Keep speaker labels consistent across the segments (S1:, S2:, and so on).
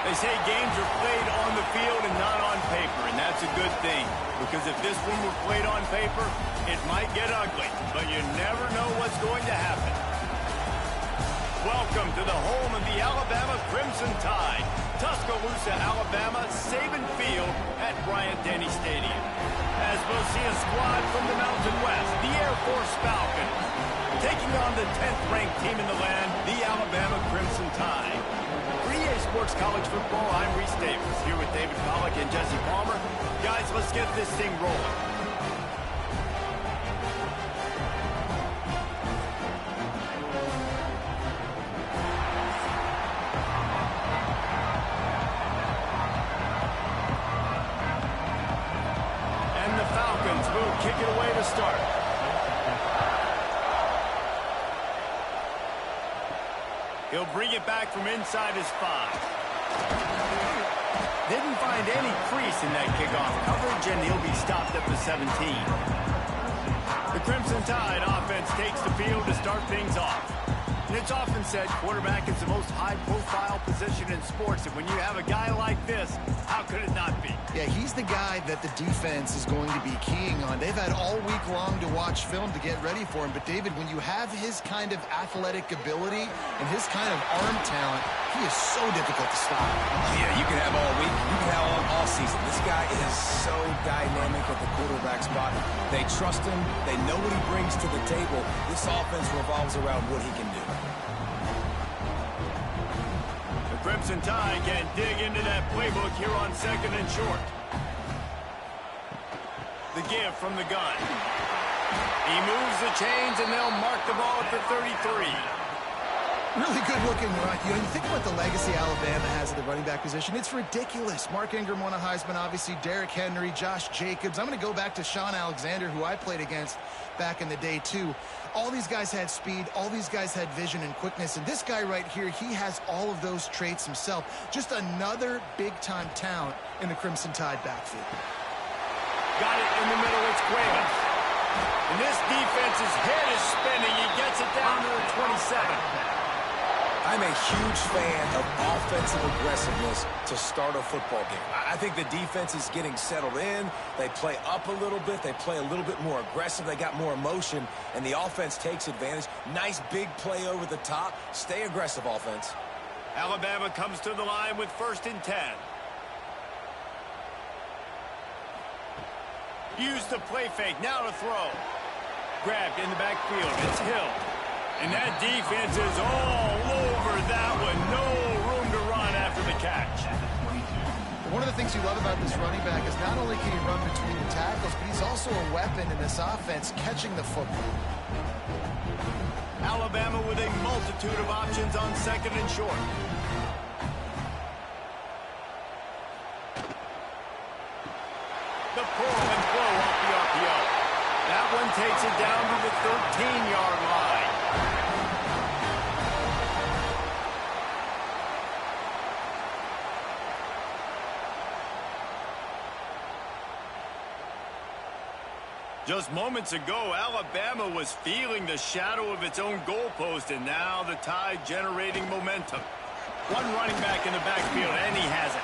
S1: They say games are played on the field and not on paper, and that's a good thing. Because if this one were played on paper, it might get ugly, but you never know what's going to happen. Welcome to the home of the Alabama Crimson Tide, Tuscaloosa, Alabama, Saban Field at Bryant-Denny Stadium. As we'll see a squad from the Mountain West, the Air Force Falcons, taking on the 10th-ranked team in the land, the Alabama Crimson Tide. For EA Sports College Football, I'm Reese Davis, here with David Pollack and Jesse Palmer. Guys, let's get this thing rolling. And the Falcons will kick it away to start. He'll bring it back from inside his 5. Didn't find any crease in that kickoff coverage, and he'll be stopped at the 17. The Crimson Tide offense takes the field to start things off. And it's often said quarterback is the most high-profile position in sports, and when you have a guy like this, how could it not be?
S2: Yeah, he's the guy that the defense is going to be keying on. They've had all week long to watch film to get ready for him. But, David, when you have his kind of athletic ability and his kind of arm talent, he is so difficult to stop.
S3: Yeah, you can have all week. You can have all season. This guy is so dynamic at the quarterback spot. They trust him. They know what he brings to the table. This offense revolves around what he can do.
S1: The Crimson Tide can dig into that playbook here on 2nd and short. The give from the gun. He moves the chains, and they'll mark the ball at the 33.
S2: Really good looking run. You think about the legacy Alabama has at the running back position. It's ridiculous. Mark Ingram won a Heisman, obviously. Derrick Henry, Josh Jacobs. I'm going to go back to Sean Alexander, who I played against back in the day, too. All these guys had speed. All these guys had vision and quickness. And this guy right here, he has all of those traits himself. Just another big-time talent in the Crimson Tide backfield.
S1: Got it in the middle. It's Cuevas. And this defense's head is spinning. He gets it down to the 27.
S3: I'm a huge fan of offensive aggressiveness to start a football game. I think the defense is getting settled in. They play up a little bit. They play a little bit more aggressive. They got more emotion, and the offense takes advantage. Nice big play over the top. Stay aggressive, offense.
S1: Alabama comes to the line with 1st and 10. Use the play fake. Now to throw. Grabbed in the backfield. It's Hill. And that defense is all over that one. No room to run after the catch.
S2: One of the things you love about this running back is not only can he run between the tackles, but he's also a weapon in this offense, catching the football.
S1: Alabama with a multitude of options on 2nd and short. The pull and flow off the RPO. That one takes it down to the 13-yard line. Just moments ago, Alabama was feeling the shadow of its own goalpost, and now the Tide generating momentum. One running back in the backfield, and he has it.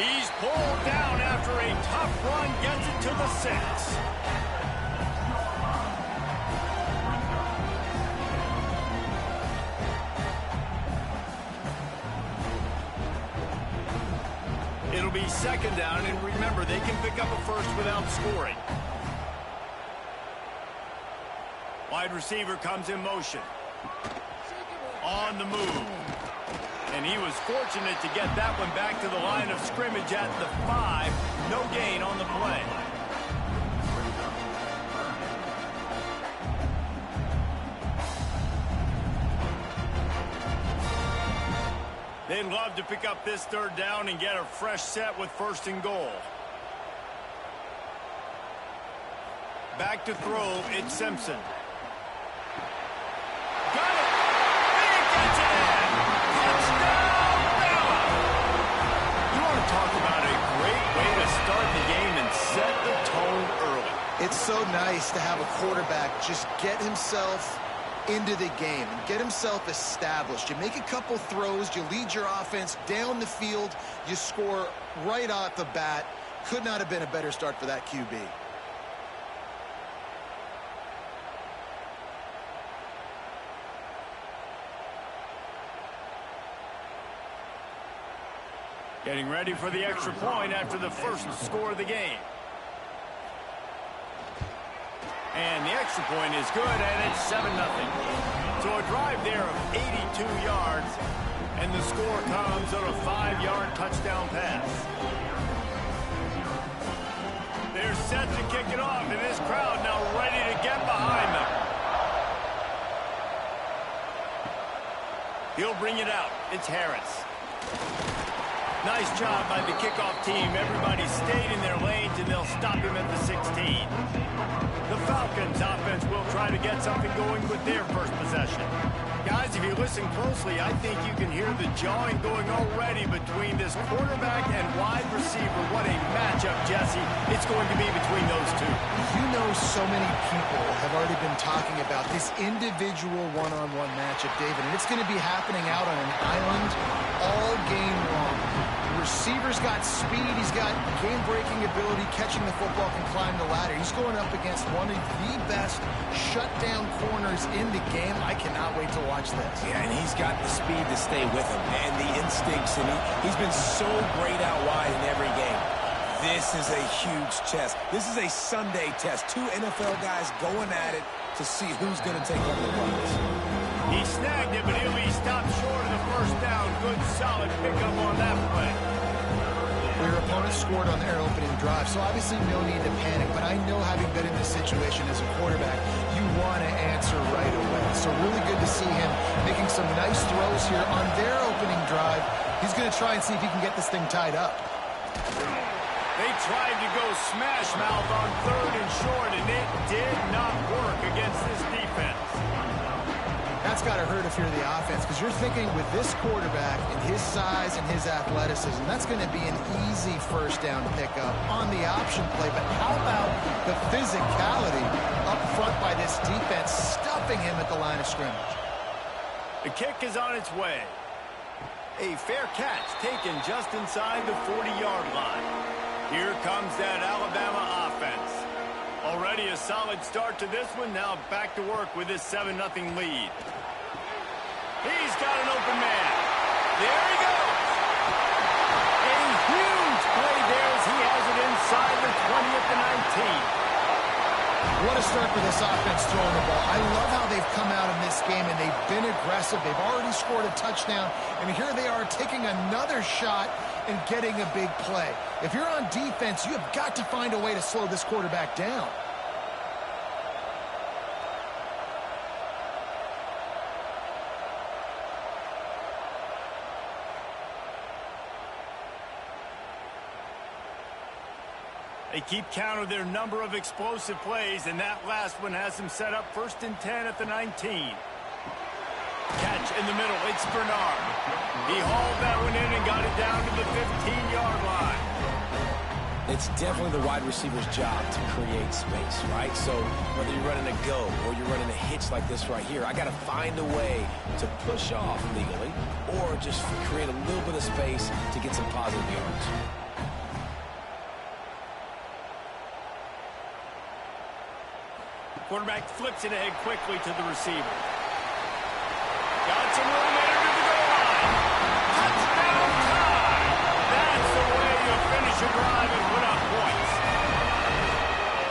S1: He's pulled down after a tough run, gets it to the 6. It'll be 2nd down, and remember, they can pick up a first without scoring. Wide receiver comes in motion. On the move. And he was fortunate to get that one back to the line of scrimmage at the 5. No gain on the play. They'd love to pick up this 3rd down and get a fresh set with 1st and goal. Back to throw, it's Simpson. Got it! And he gets it in! Touchdown, Bama! You want to talk about a great way to start the game and set the tone early.
S2: It's so nice to have a quarterback just get himself into the game and get himself established. You make a couple throws, you lead your offense down the field, you score right off the bat. Could not have been a better start for that QB.
S1: Getting ready for the extra point after the first score of the game. And the extra point is good, and it's 7-0. So a drive there of 82 yards, and the score comes on a 5-yard touchdown pass. They're set to kick it off, and this crowd now ready to get behind them. He'll bring it out. It's Harris. Nice job by the kickoff team. Everybody stayed in their lanes, and they'll stop him at the 16. The Falcons offense will try to get something going with their first possession. Guys, if you listen closely, I think you can hear the jawing going already between this quarterback and wide receiver. What a matchup, Jesse, it's going to be between those two.
S2: You know, so many people have already been talking about this individual one-on-one matchup, David, and it's going to be happening out on an island all game long. The receiver's got speed, he's got game-breaking ability, catching the football, can climb the ladder. He's going up against one of the best shutdown corners in the game. I cannot wait to watch this.
S3: Yeah, and he's got the speed to stay with him and the instincts, and he's been so great out wide in every game. This is a huge test. This is a Sunday test. Two NFL guys going at it to see who's going to take over the runs.
S1: He snagged it, but he'll be stopped short of the first down. Good, solid pickup on that play.
S2: Well, your opponent scored on their opening drive, so obviously no need to panic. But I know, having been in this situation as a quarterback, you want to answer right away. So really good to see him making some nice throws here on their opening drive. He's going to try and see if he can get this thing tied up.
S1: They tried to go smash mouth on 3rd and short, and it did not work against this defense.
S2: That's got to hurt if you're the offense, because you're thinking with this quarterback and his size and his athleticism, that's going to be an easy first down pickup on the option play. But how about the physicality up front by this defense, stuffing him at the line of scrimmage?
S1: The kick is on its way. A fair catch taken just inside the 40-yard line. Here comes that Alabama offense. Already a solid start to this one. Now back to work with this 7-0 lead. He's got an open man. There he goes. A huge play there as he has it inside the 20 at the 19.
S2: What a start for this offense throwing the ball. I love how they've come out in this game, and they've been aggressive. They've already scored a touchdown, and here they are taking another shot and getting a big play. If you're on defense, you have got to find a way to slow this quarterback down.
S1: They keep count of their number of explosive plays, and that last one has them set up 1st and 10 at the 19. Catch in the middle. It's Bernard. He hauled that one in and got it down to the 15-yard line.
S3: It's definitely the wide receiver's job to create space, right? So whether you're running a go or you're running a hitch like this right here, I got to find a way to push off legally or just create a little bit of space to get some positive yards.
S1: Quarterback flips it ahead quickly to the receiver. Got some room under the goal line. Touchdown time! That's the way you finish a drive and put up points.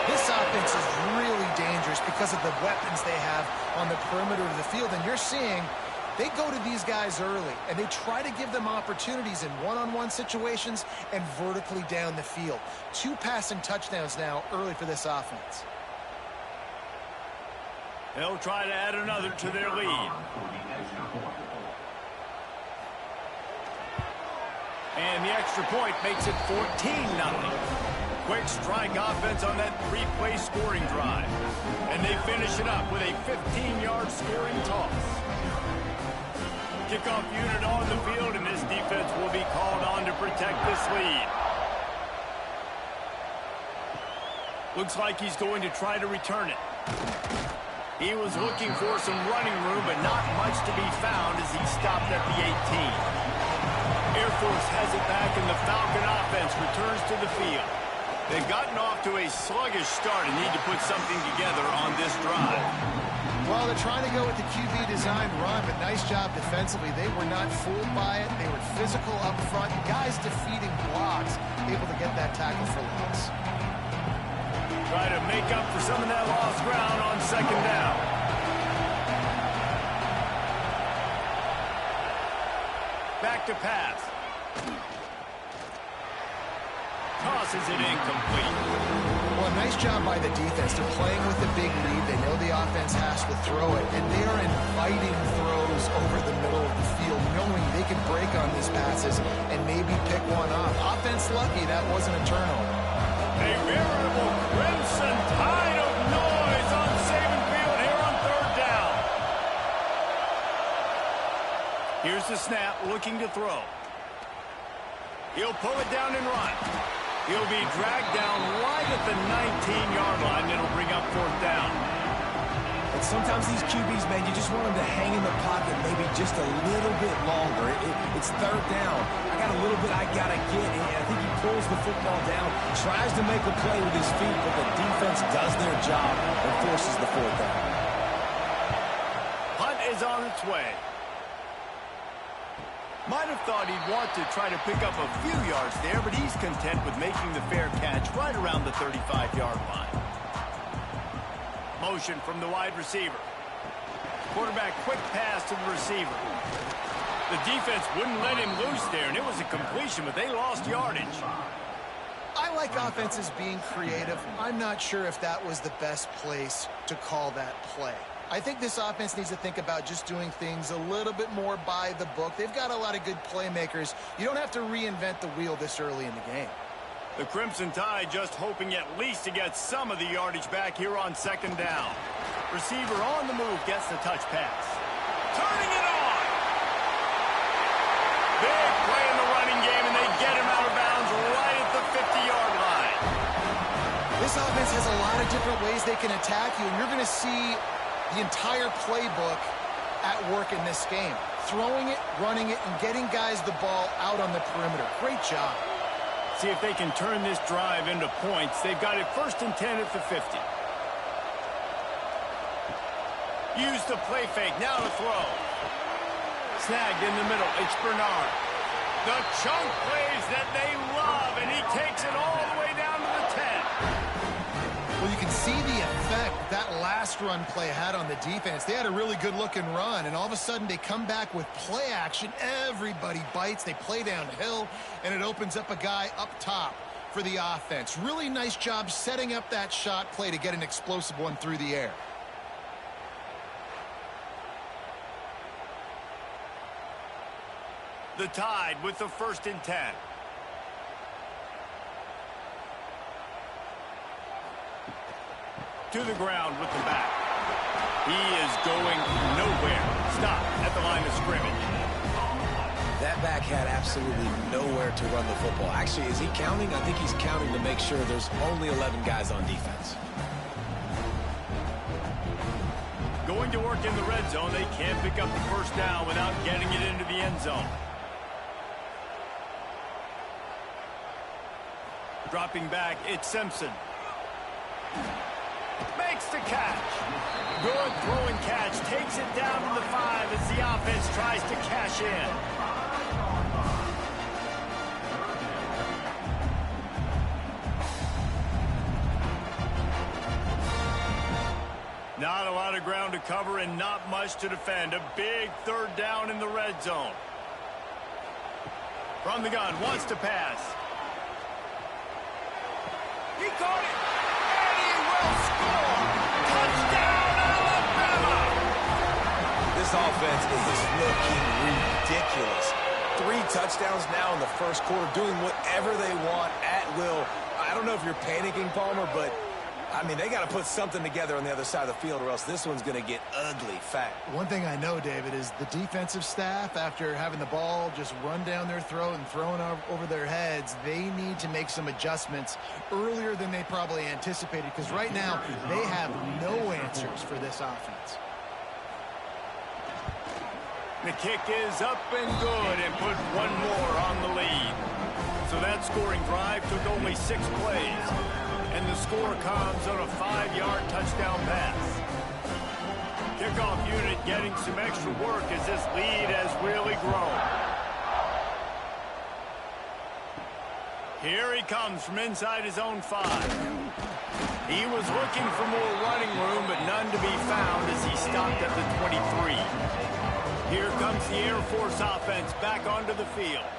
S2: This offense is really dangerous because of the weapons they have on the perimeter of the field. And you're seeing they go to these guys early, and they try to give them opportunities in one-on-one situations and vertically down the field. 2 passing touchdowns now early for this offense.
S1: They'll try to add another to their lead. And the extra point makes it 14-0. Quick strike offense on that 3-play scoring drive. And they finish it up with a 15-yard scoring toss. Kickoff unit on the field, and this defense will be called on to protect this lead. Looks like he's going to try to return it. He was looking for some running room, but not much to be found as he stopped at the 18. Air Force has it back, and the Falcon offense returns to the field. They've gotten off to a sluggish start and need to put something together on this drive.
S2: Well, they're trying to go with the QB design run, but nice job defensively. They were not fooled by it. They were physical up front. Guys defeating blocks, able to get that tackle for loss.
S1: Try to make up for some of that lost ground on second down. Back to pass. Tosses it incomplete.
S2: Well, nice job by the defense. They're playing with a big lead. They know the offense has to throw it, and they are inviting throws over the middle of the field, knowing they can break on these passes and maybe pick one off. Offense lucky that wasn't a turnover.
S1: A veritable crimson tide of noise on Saban Field here on third down. Here's the snap, looking to throw. He'll pull it down and run. He'll be dragged down right at the 19-yard line. It'll bring up fourth down.
S3: And sometimes these QBs, man, you just want them to hang in the pocket maybe just a little bit longer. It's third down. I got a little bit I got to get, and I think he pulls the football down, tries to make a play with his feet, but the defense does their job and forces the fourth down.
S1: Hunt is on its way. Might have thought he'd want to try to pick up a few yards there, but he's content with making the fair catch right around the 35-yard line. Motion from the wide receiver. Quarterback quick pass to the receiver. The defense wouldn't let him loose there, and it was a completion, but they lost yardage.
S2: I like offenses being creative. I'm not sure if that was the best place to call that play. I think this offense needs to think about just doing things a little bit more by the book. They've got a lot of good playmakers. You don't have to reinvent the wheel this early in the game.
S1: The Crimson Tide just hoping at least to get some of the yardage back here on second down. Receiver on the move gets the touch pass. Turning it on! Big play in the running game, and they get him out of bounds right at the 50-yard line.
S2: This offense has a lot of different ways they can attack you, and you're going to see the entire playbook at work in this game. Throwing it, running it, and getting guys the ball out on the perimeter. Great job.
S1: See if they can turn this drive into points. They've got it 1st and 10 at the 50. Use the play fake. Now to throw. Snagged in the middle. It's Bernard. The chunk plays that they love, and he takes it all the way down to the 10.
S2: Well, you can see the effect that last run play had on the defense. They had a really good-looking run, and all of a sudden they come back with play action. Everybody bites. They play downhill, and it opens up a guy up top for the offense. Really nice job setting up that shot play to get an explosive one through the air.
S1: The Tide with the 1st and 10. To the ground with the back. He is going nowhere. Stop at the line of scrimmage.
S3: That back had absolutely nowhere to run the football. Actually, is he counting? I think he's counting to make sure there's only 11 guys on defense.
S1: Going to work in the red zone. They can't pick up the first down without getting it into the end zone. Dropping back, it's Simpson. Makes the catch. Good throw and catch. Takes it down to the 5 as the offense tries to cash in. Not a lot of ground to cover and not much to defend. A big 3rd down in the red zone. From the gun, wants to pass. He caught it.
S3: This offense is looking ridiculous. 3 touchdowns now in the first quarter, doing whatever they want at will. I don't know if you're panicking, Palmer, but I mean, they got to put something together on the other side of the field or else this one's going to get ugly fast.
S2: One thing I know, David, is the defensive staff, after having the ball just run down their throat and thrown over their heads, they need to make some adjustments earlier than they probably anticipated, because right now they have no answers for this offense.
S1: The kick is up and good and put one more on the lead. So that scoring drive took only 6 plays. And the score comes on a 5-yard touchdown pass. Kickoff unit getting some extra work as this lead has really grown. Here he comes from inside his own 5. He was looking for more running room, but none to be found as he stopped at the 23. Here comes the Air Force offense back onto the field.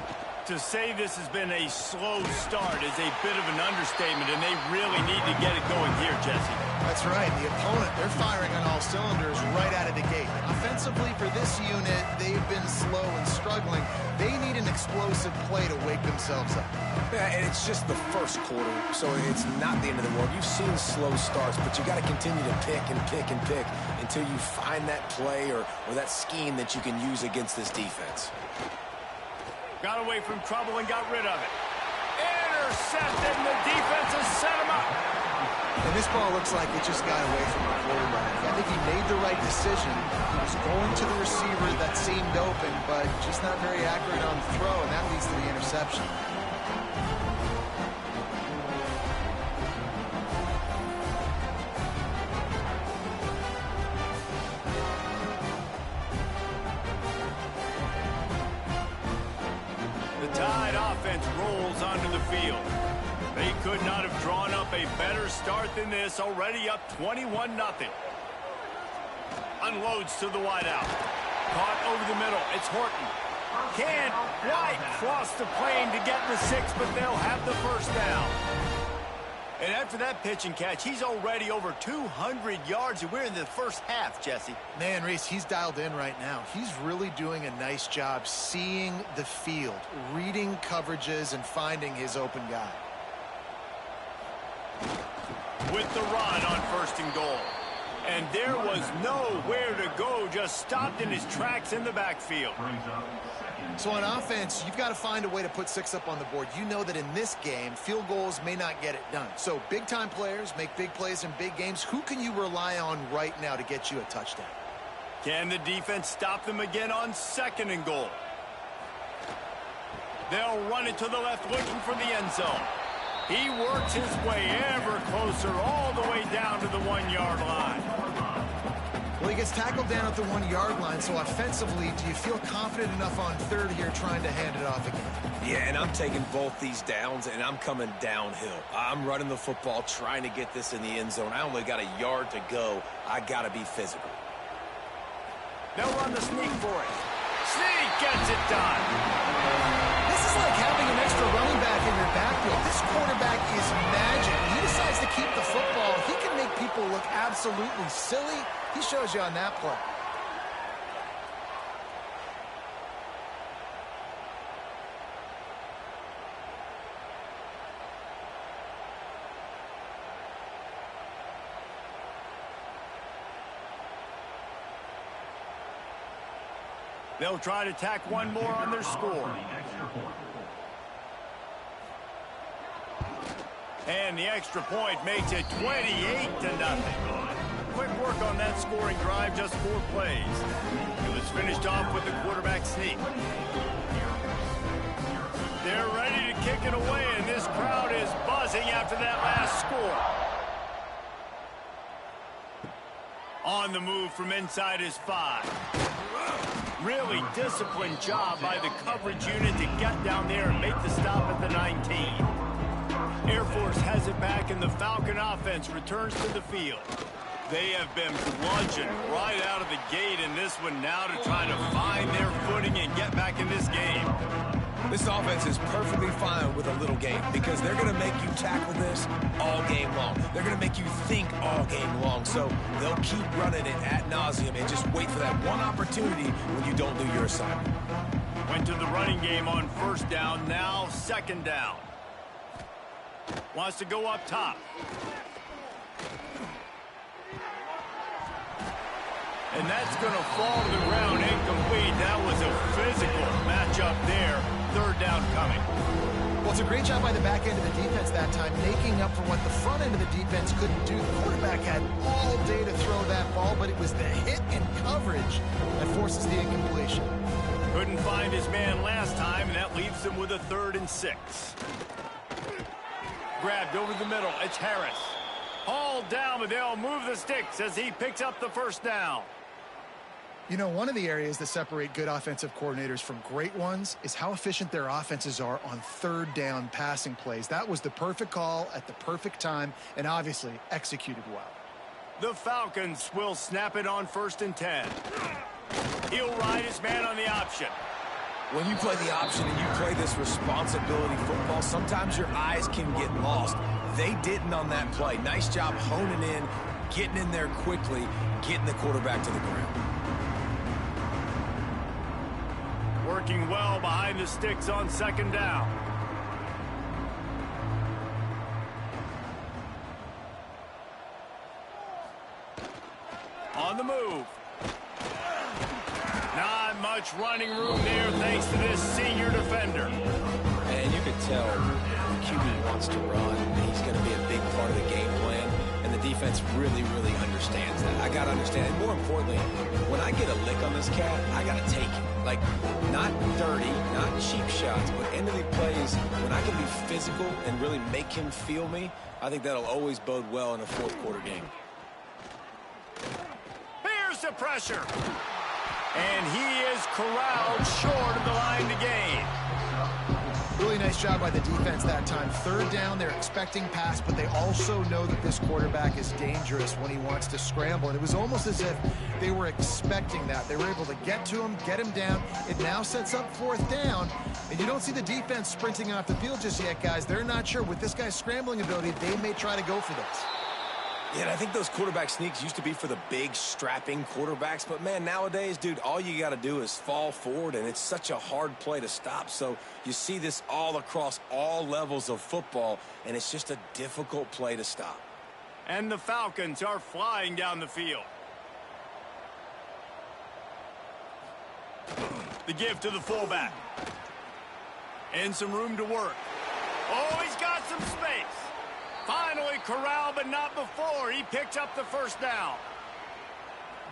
S1: To say this has been a slow start is a bit of an understatement, and they really need to get it going here, Jesse.
S2: That's right. The opponent, they're firing on all cylinders right out of the gate. Offensively, for this unit, they've been slow and struggling. They need an explosive play to wake themselves up.
S3: Yeah, and it's just the first quarter, so it's not the end of the world. You've seen slow starts, but you got to continue to pick and pick and pick until you find that play or that scheme that you can use against this defense.
S1: Got away from trouble and got rid of it. Intercepted, and the defense has set him up.
S2: And this ball looks like it just got away from the quarterback. I think he made the right decision. He was going to the receiver that seemed open, but just not very accurate on the throw, and that leads to the interception.
S1: Rolls onto the field. They could not have drawn up a better start than this, already up 21-0. Unloads to the wideout. Caught over the middle. It's Horton. Can't quite cross the plane to get the 6, but they'll have the first down. And after that pitch and catch, he's already over 200 yards, and we're in the first half, Jesse.
S2: Man, Reese, he's dialed in right now. He's really doing a nice job seeing the field, reading coverages, and finding his open guy.
S1: With the run on 1st and goal. And there was nowhere to go, just stopped in his tracks in the backfield.
S2: So on offense, you've got to find a way to put 6 up on the board. You know that in this game, field goals may not get it done. So big-time players make big plays in big games. Who can you rely on right now to get you a touchdown?
S1: Can the defense stop them again on 2nd and goal? They'll run it to the left, looking for the end zone. He works his way ever closer, all the way down to the 1-yard line.
S2: Well, he gets tackled down at the 1-yard line, so offensively, do you feel confident enough on 3rd here trying to hand it off again?
S3: Yeah, and I'm taking both these downs, and I'm coming downhill. I'm running the football, trying to get this in the end zone. I only got a yard to go. I got to be physical.
S1: They'll run the sneak for it. Sneak gets it done.
S2: This is like having an extra running back in your backfield. This quarterback is magic. He decides to keep the football. He can make people look absolutely silly. He shows you on that play.
S1: They'll try to tack one more on their score. And the extra point makes it 28-0. Quick work on that scoring drive, just 4 plays. It was finished off with the quarterback sneak. They're ready to kick it away, and this crowd is buzzing after that last score. On the move from inside his 5. Really disciplined job by the coverage unit to get down there and make the stop at the 19. Air Force has it back, and the Falcon offense returns to the field. They have been bludgeoned right out of the gate in this one now to try to find their footing and get back in this game.
S3: This offense is perfectly fine with a little game because they're going to make you tackle this all game long. They're going to make you think all game long. So they'll keep running it ad nauseum and just wait for that one opportunity when you don't do your assignment.
S1: Went to the running game on 1st down, now 2nd down. Wants to go up top. And that's going to fall to the ground incomplete. That was a physical matchup there. Third down coming.
S2: Well, it's a great job by the back end of the defense that time, making up for what the front end of the defense couldn't do. The quarterback had all day to throw that ball, but it was the hit and coverage that forces the incompletion.
S1: Couldn't find his man last time, and that leaves him with a 3rd and 6. Grabbed over the middle. It's Harris. Hauled down, but they'll move the sticks as he picks up the first down.
S2: You know, one of the areas that separate good offensive coordinators from great ones is how efficient their offenses are on 3rd down passing plays. That was the perfect call at the perfect time and obviously executed well.
S1: The Falcons will snap it on 1st and 10. He'll ride his man on the option.
S3: When you play the option and you play this responsibility football, sometimes your eyes can get lost. They didn't on that play. Nice job honing in, getting in there quickly, getting the quarterback to the ground.
S1: Working well behind the sticks on 2nd down. On the move. Not much running room there thanks to this senior defender.
S3: And you could tell the QB wants to run. He's going to be a big part of the game plan. And the defense really, really understands that. I got to understand. And more importantly, when I get a lick on this cat, I got to take it. Like, not dirty, not cheap shots, but end of the plays, when I can be physical and really make him feel me, I think that'll always bode well in a 4th quarter game.
S1: Here's the pressure. And he is corralled short of the line to gain.
S2: Really nice job by the defense that time. 3rd down, they're expecting pass, but they also know that this quarterback is dangerous when he wants to scramble. And it was almost as if they were expecting that. They were able to get to him, get him down. It now sets up 4th down. And you don't see the defense sprinting off the field just yet, guys. They're not sure. With this guy's scrambling ability, they may try to go for this.
S3: Yeah, and I think those quarterback sneaks used to be for the big, strapping quarterbacks. But, man, nowadays, dude, all you got to do is fall forward, and it's such a hard play to stop. So you see this all across all levels of football, and it's just a difficult play to stop.
S1: And the Falcons are flying down the field. The give to the fullback. And some room to work. Oh, he's got some space. Finally corralled, but not before. He picked up the 1st down.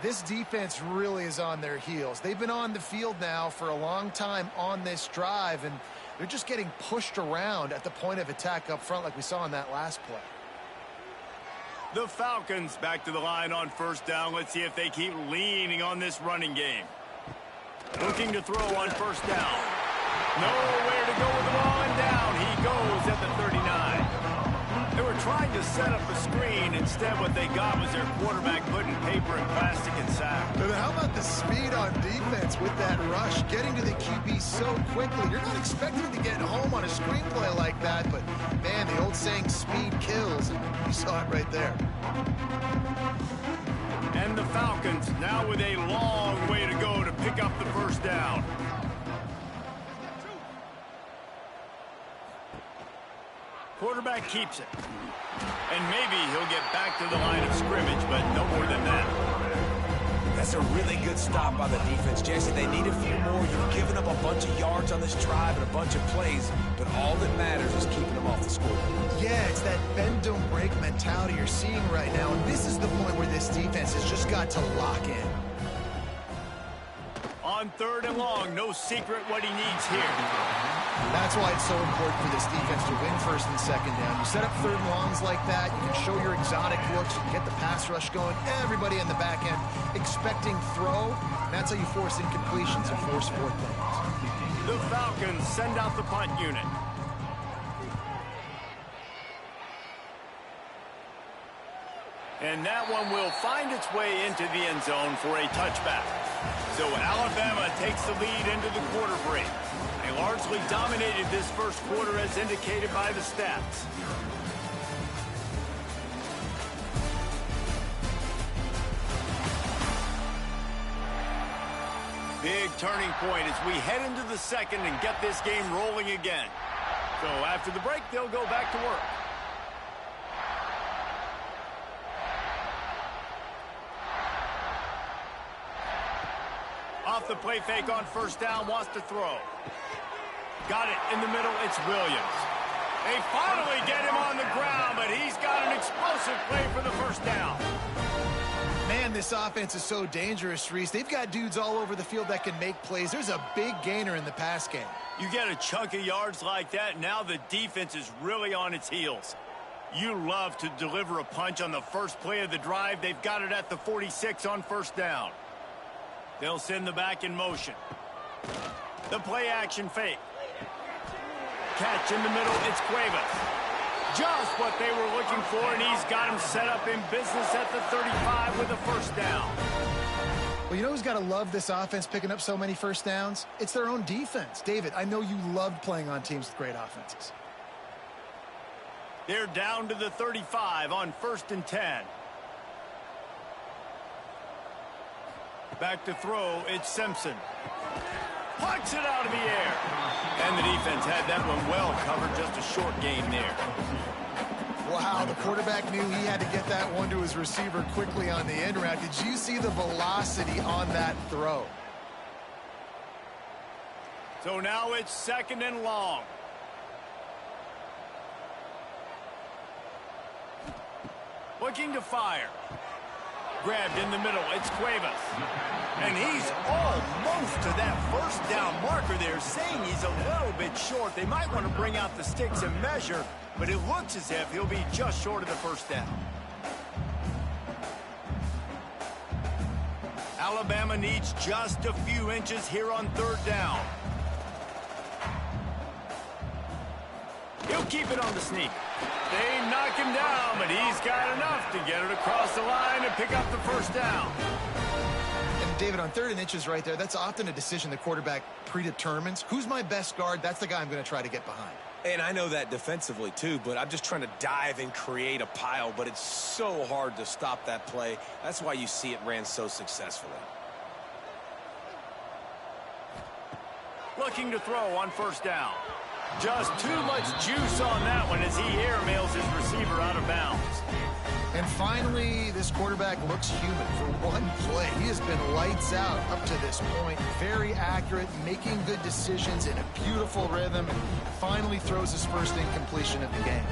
S2: This defense really is on their heels. They've been on the field now for a long time on this drive, and they're just getting pushed around at the point of attack up front like we saw in that last play.
S1: The Falcons back to the line on 1st down. Let's see if they keep leaning on this running game. Looking to throw on 1st down. Nowhere to go with the ball, and down he goes at the 39. They were trying to set up a screen. Instead, what they got was their quarterback putting paper and plastic in sack.
S2: But how about the speed on defense with that rush, getting to the QB so quickly? You're not expecting to get home on a screenplay like that, but, man, the old saying, speed kills, and you saw it right there.
S1: And the Falcons now with a long way to go to pick up the 1st down. Quarterback keeps it. And maybe he'll get back to the line of scrimmage, but no more than that.
S3: That's a really good stop by the defense, Jesse. They need a few more. You've given up a bunch of yards on this drive and a bunch of plays, but all that matters is keeping them off the scoreboard.
S2: Yeah, it's that bend, don't break mentality you're seeing right now, and this is the point where this defense has just got to lock in.
S1: On 3rd and long, no secret what he needs here.
S2: That's why it's so important for this defense to win 1st and 2nd down. You set up 3rd and longs like that, you can show your exotic looks, you can get the pass rush going, everybody in the back end expecting throw. That's how you force incompletions and force 4th downs.
S1: The Falcons send out the punt unit. And that one will find its way into the end zone for a touchback. So Alabama takes the lead into the quarter break. They largely dominated this 1st quarter as indicated by the stats. Big turning point as we head into the 2nd and get this game rolling again. So after the break, they'll go back to work. Off the play fake on first down, wants to throw. Got it in the middle, it's Williams. They finally get him on the ground, but he's got an explosive play for the first down.
S2: Man, this offense is so dangerous, Reese. They've got dudes all over the field that can make plays. There's a big gainer in the pass game.
S1: You get a chunk of yards like that, now the defense is really on its heels. You love to deliver a punch on the first play of the drive. They've got it at the 46 on first down. They'll send the back in motion. The play action fake. Catch in the middle, it's Cuevas. Just what they were looking for, and he's got him set up in business at the 35 with a first down.
S2: Well, you know who's got to love this offense picking up so many first downs? It's their own defense. David, I know you loved playing on teams with great offenses.
S1: They're down to the 35 on 1st and 10. Back to throw, it's Simpson. Pucks it out of the air. And the defense had that one well covered, just a short gain there.
S2: Wow, the quarterback knew he had to get that one to his receiver quickly on the end route. Did you see the velocity on that throw?
S1: So now it's 2nd and long. Looking to fire. Grabbed in the middle, it's Cuevas. And he's almost to that first down marker there, saying he's a little bit short. They might want to bring out the sticks and measure, but it looks as if he'll be just short of the first down. Alabama needs just a few inches here on 3rd down. He'll keep it on the sneak. They knock him down, but he's got enough to get it across the line and pick up the first down.
S2: And David, on 3rd and inches right there, that's often a decision the quarterback predetermines. Who's my best guard? That's the guy I'm going to try to get behind.
S3: And I know that defensively, too, but I'm just trying to dive and create a pile, but it's so hard to stop that play. That's why you see it ran so successfully.
S1: Looking to throw on first down. Just too much juice on that one as he airmails his receiver out of bounds.
S2: And finally, this quarterback looks human for one play. He has been lights out up to this point. Very accurate, making good decisions in a beautiful rhythm, and finally throws his first incompletion of the game.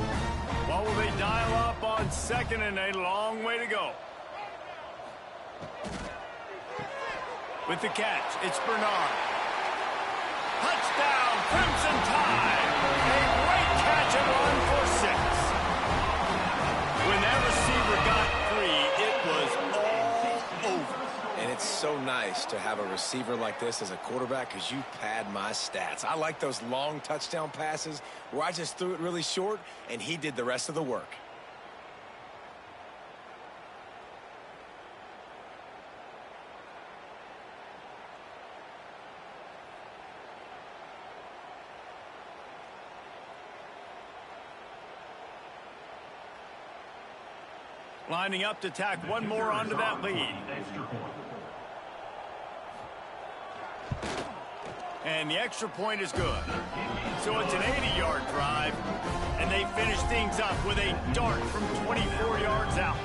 S1: What will they dial up on 2nd and a long way to go? With the catch, it's Bernard. Touchdown, Crimson Tide. A great catch and run for 6. When that receiver got free, it was all over.
S3: And it's so nice to have a receiver like this as a quarterback because you pad my stats. I like those long touchdown passes where I just threw it really short and he did the rest of the work.
S1: Lining up to tack one more onto that lead. And the extra point is good. So it's an 80-yard drive, and they finish things up with a dart from 24 yards out.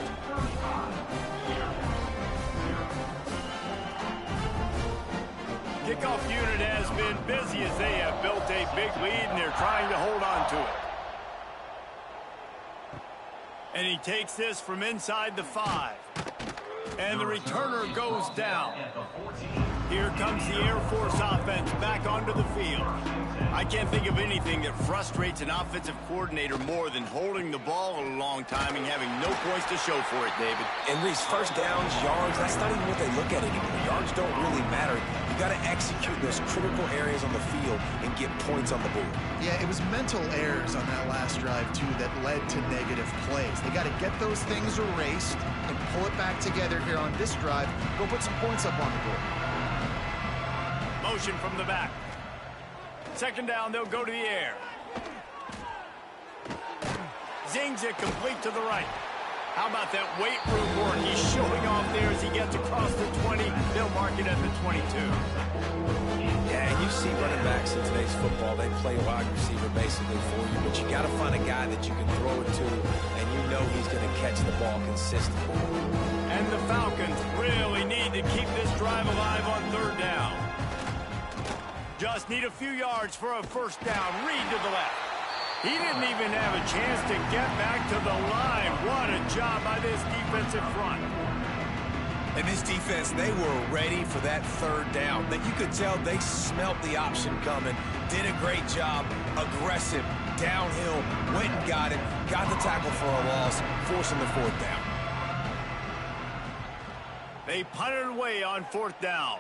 S1: Kickoff unit has been busy as they have built a big lead, and they're trying to hold on to it. And he takes this from inside the 5. And the returner goes down. Here comes the Air Force offense back onto the field. I can't think of anything that frustrates an offensive coordinator more than holding the ball a long time and having no points to show for it, David.
S3: And these first downs, yards, that's not even what they look at anymore. Yards don't really matter. You got to execute those critical areas on the field and get points on the board.
S2: Yeah, it was mental errors on that last drive, too, that led to negative plays. They got to get those things erased and pull it back together here on this drive. Go put some points up on the board.
S1: Motion from the back. 2nd down, they'll go to the air. Zings it complete to the right. How about that weight room work he's showing off there as he gets across the 20. They'll mark it at the 22.
S3: Yeah, you see running backs in today's football, they play wide receiver basically for you, but you got to find a guy that you can throw it to, and you know he's going to catch the ball consistently.
S1: And the Falcons really need to keep this drive alive on third down. Just need a few yards for a first down. Reed to the left. He didn't even have a chance to get back to the line. What a job by this defensive front.
S3: And this defense, they were ready for that third down. That you could tell they smelt the option coming. Did a great job. Aggressive. Downhill. Went and got it. Got the tackle for a loss. Forcing the fourth down.
S1: They punted away on fourth down.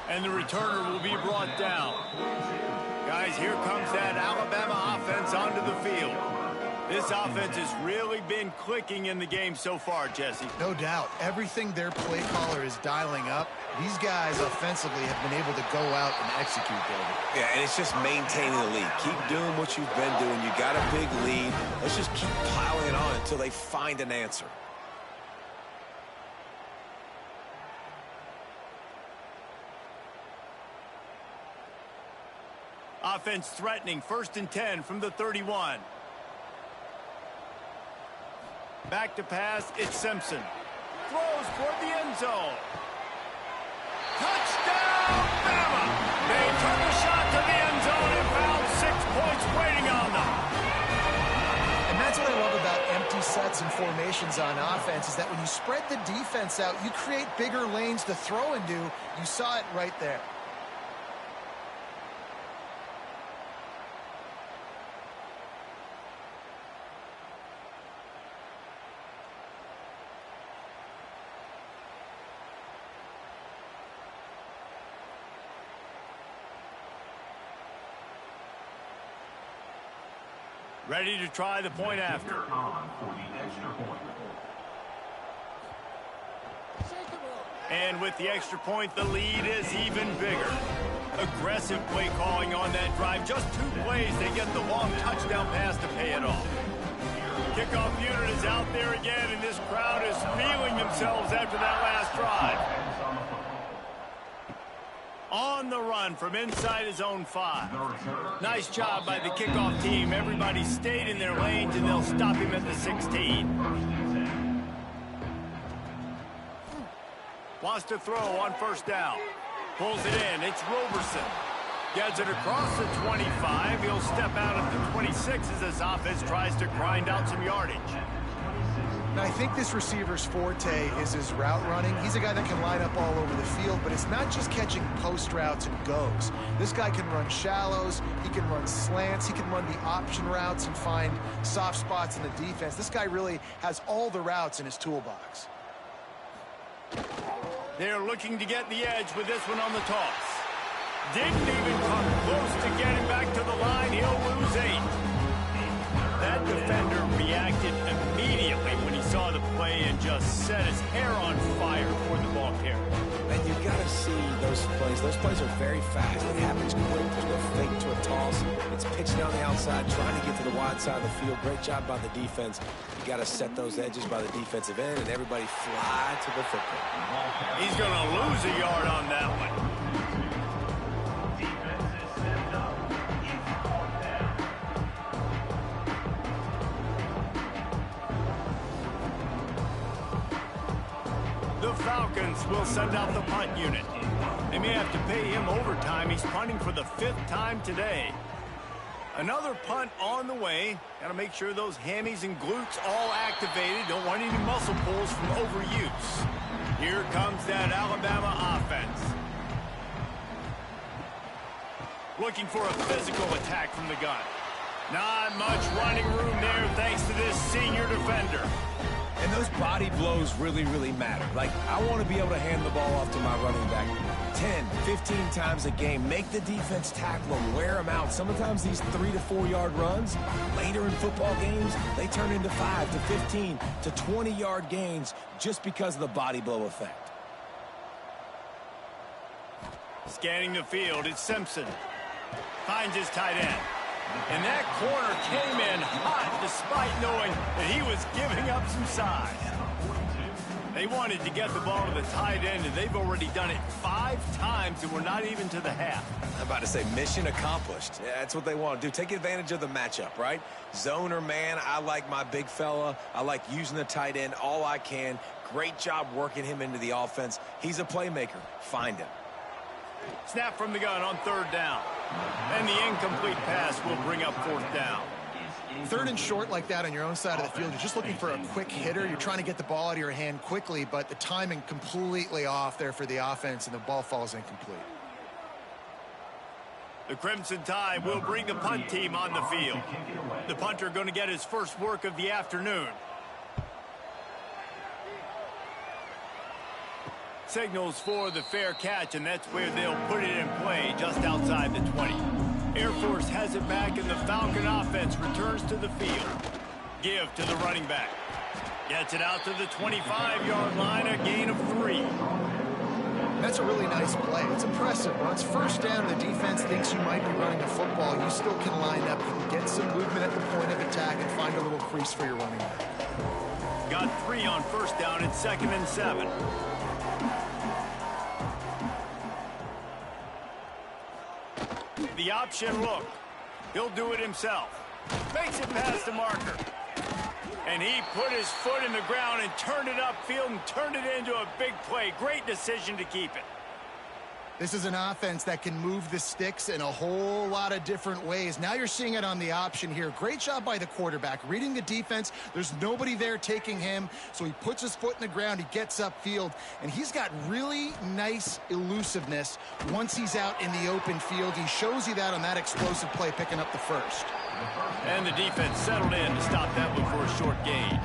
S1: And the returner will be brought down. Guys, here comes that Alabama offense onto the field. This offense has really been clicking in the game so far, Jesse.
S2: No doubt. Everything their play caller is dialing up, these guys offensively have been able to go out and execute, David.
S3: Yeah, and it's just maintaining the lead. Keep doing what you've been doing. You got a big lead. Let's just keep piling it on until they find an answer.
S1: Offense threatening, 1st and 10 from the 31. Back to pass, it's Simpson. Throws toward the end zone. Touchdown, Bama! They took a shot to the end zone and found 6 points waiting on them.
S2: And that's what I love about empty sets and formations on offense, is that when you spread the defense out, you create bigger lanes to throw into. You saw it right there.
S1: Ready to try the point after. And with the extra point, the lead is even bigger. Aggressive play calling on that drive. Just 2 plays, they get the long touchdown pass to pay it off. Kickoff unit is out there again, and this crowd is feeling themselves after that last drive. On the run from inside his own 5. Nice job by the kickoff team. Everybody stayed in their lanes, and they'll stop him at the 16. Wants to throw on first down. Pulls it in. It's Roberson. Gets it across the 25. He'll step out at the 26 as this offense tries to grind out some yardage.
S2: Now, I think this receiver's forte is his route running. He's a guy that can line up all over the field, but it's not just catching post routes and goes. This guy can run shallows, he can run slants, he can run the option routes and find soft spots in the defense. This guy really has all the routes in his toolbox.
S1: They're looking to get the edge with this one on the toss. Didn't even come close to getting back to the line. He'll lose 8. That defender reacted immediately when he saw the play and just set his hair on fire for the ball carrier.
S3: And you've got to see those plays. Those plays are very fast. It happens quick. There's no fake to a toss. It's pitched down the outside, trying to get to the wide side of the field. Great job by the defense. You got to set those edges by the defensive end, and everybody fly to the football.
S1: He's going to lose a yard on that one. The Falcons will send out the punt unit. They may have to pay him overtime. He's punting for the 5th time today. Another punt on the way. Got to make sure those hammies and glutes all activated. Don't want any muscle pulls from overuse. Here comes that Alabama offense. Looking for a physical attack from the gun. Not much running room there thanks to this senior defender.
S3: And those body blows really, really matter. Like, I want to be able to hand the ball off to my running back 10, 15 times a game. Make the defense tackle them, wear them out. Sometimes these 3 to 4 yard runs, later in football games, they turn into 5 to 15 to 20 yard gains just because of the body blow effect.
S1: Scanning the field, it's Simpson. Finds his tight end. And that corner came in hot despite knowing that he was giving up some size. They They wanted to get the ball to the tight end, and they've already done it 5 times, and we're not even to the half.
S3: I'm about to say mission accomplished. Yeah, that's what they want to do. Take advantage of the matchup, right? Zone or man, I like my big fella. I like using the tight end all I can. Great job working him into the offense. He's a playmaker. Find him.
S1: Snap from the gun on 3rd down. And the incomplete pass will bring up 4th down.
S2: 3rd and short like that on your own side of the field. You're just looking for a quick hitter. You're trying to get the ball out of your hand quickly, but the timing completely off there for the offense, and the ball falls incomplete.
S1: The Crimson Tide will bring the punt team on the field. The punter going to get his first work of the afternoon. Signals for the fair catch, and that's where they'll put it in play just outside the 20. Air Force has it back, and the Falcon offense returns to the field. Give to the running back. Gets it out to the 25-yard line, a gain of 3.
S2: That's a really nice play. It's impressive. When it's 1st down, the defense thinks you might be running the football. You still can line up, you can get some movement at the point of attack, and find a little crease for your running back.
S1: Got 3 on 1st down and 2nd and 7. The option look. He'll do it himself. Makes it past the marker. And he put his foot in the ground and turned it upfield and turned it into a big play. Great decision to keep it.
S2: This is an offense that can move the sticks in a whole lot of different ways. Now you're seeing it on the option here. Great job by the quarterback. Reading the defense. There's nobody there taking him. So he puts his foot in the ground. He gets upfield. And he's got really nice elusiveness once he's out in the open field. He shows you that on that explosive play, picking up the first.
S1: And the defense settled in to stop that one for a short gain.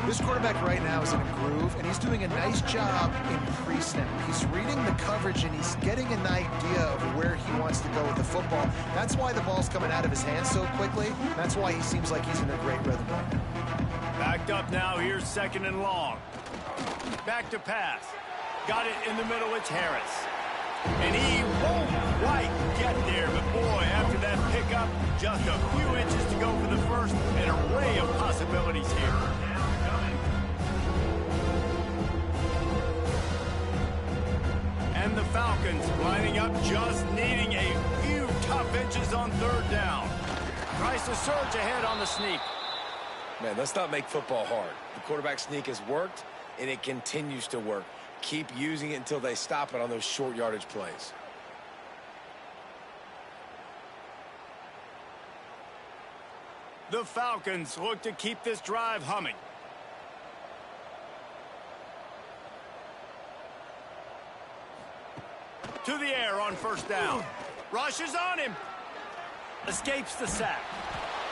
S2: This quarterback right now is in a groove, and he's doing a nice job in pre-snap. He's reading the coverage, and he's getting an idea of where he wants to go with the football. That's why the ball's coming out of his hands so quickly. That's why he seems like he's in a great rhythm right now.
S1: Backed up now. Here's 2nd and long. Back to pass. Got it in the middle. It's Harris. And he won't quite get there, but boy, after that pickup, just a few inches to go for the first. An array of possibilities here. And the Falcons lining up, just needing a few tough inches on 3rd down. Tries to surge ahead on the sneak.
S3: Man, let's not make football hard. The quarterback sneak has worked, and it continues to work. Keep using it until they stop it on those short yardage plays.
S1: The Falcons look to keep this drive humming. To the air on 1st down. Rushes on him. Escapes the sack.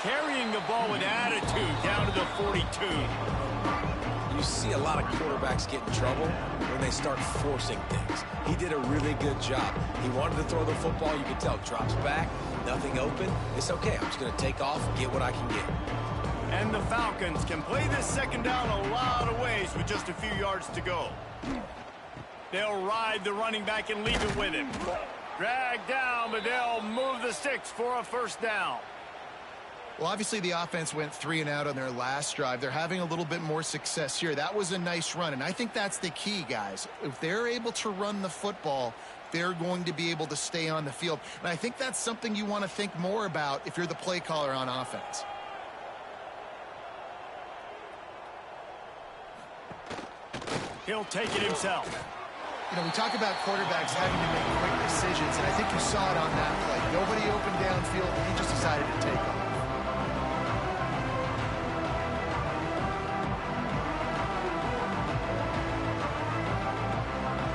S1: Carrying the ball with attitude down to the 42.
S3: You see a lot of quarterbacks get in trouble when they start forcing things. He did a really good job. He wanted to throw the football. You can tell. Drops back. Nothing open. It's okay. I'm just going to take off, get what I can get.
S1: And the Falcons can play this 2nd down a lot of ways with just a few yards to go. They'll ride the running back and leave it with him. Drag down, but they'll move the sticks for a 1st down.
S2: Well, obviously the offense went 3 and out on their last drive. They're having a little bit more success here. That was a nice run, and I think that's the key, guys. If they're able to run the football, they're going to be able to stay on the field. And I think that's something you want to think more about if you're the play caller on offense.
S1: He'll take it himself.
S2: You know, we talk about quarterbacks having to make quick decisions, and I think you saw it on that play. Nobody opened downfield, and he just decided to take off.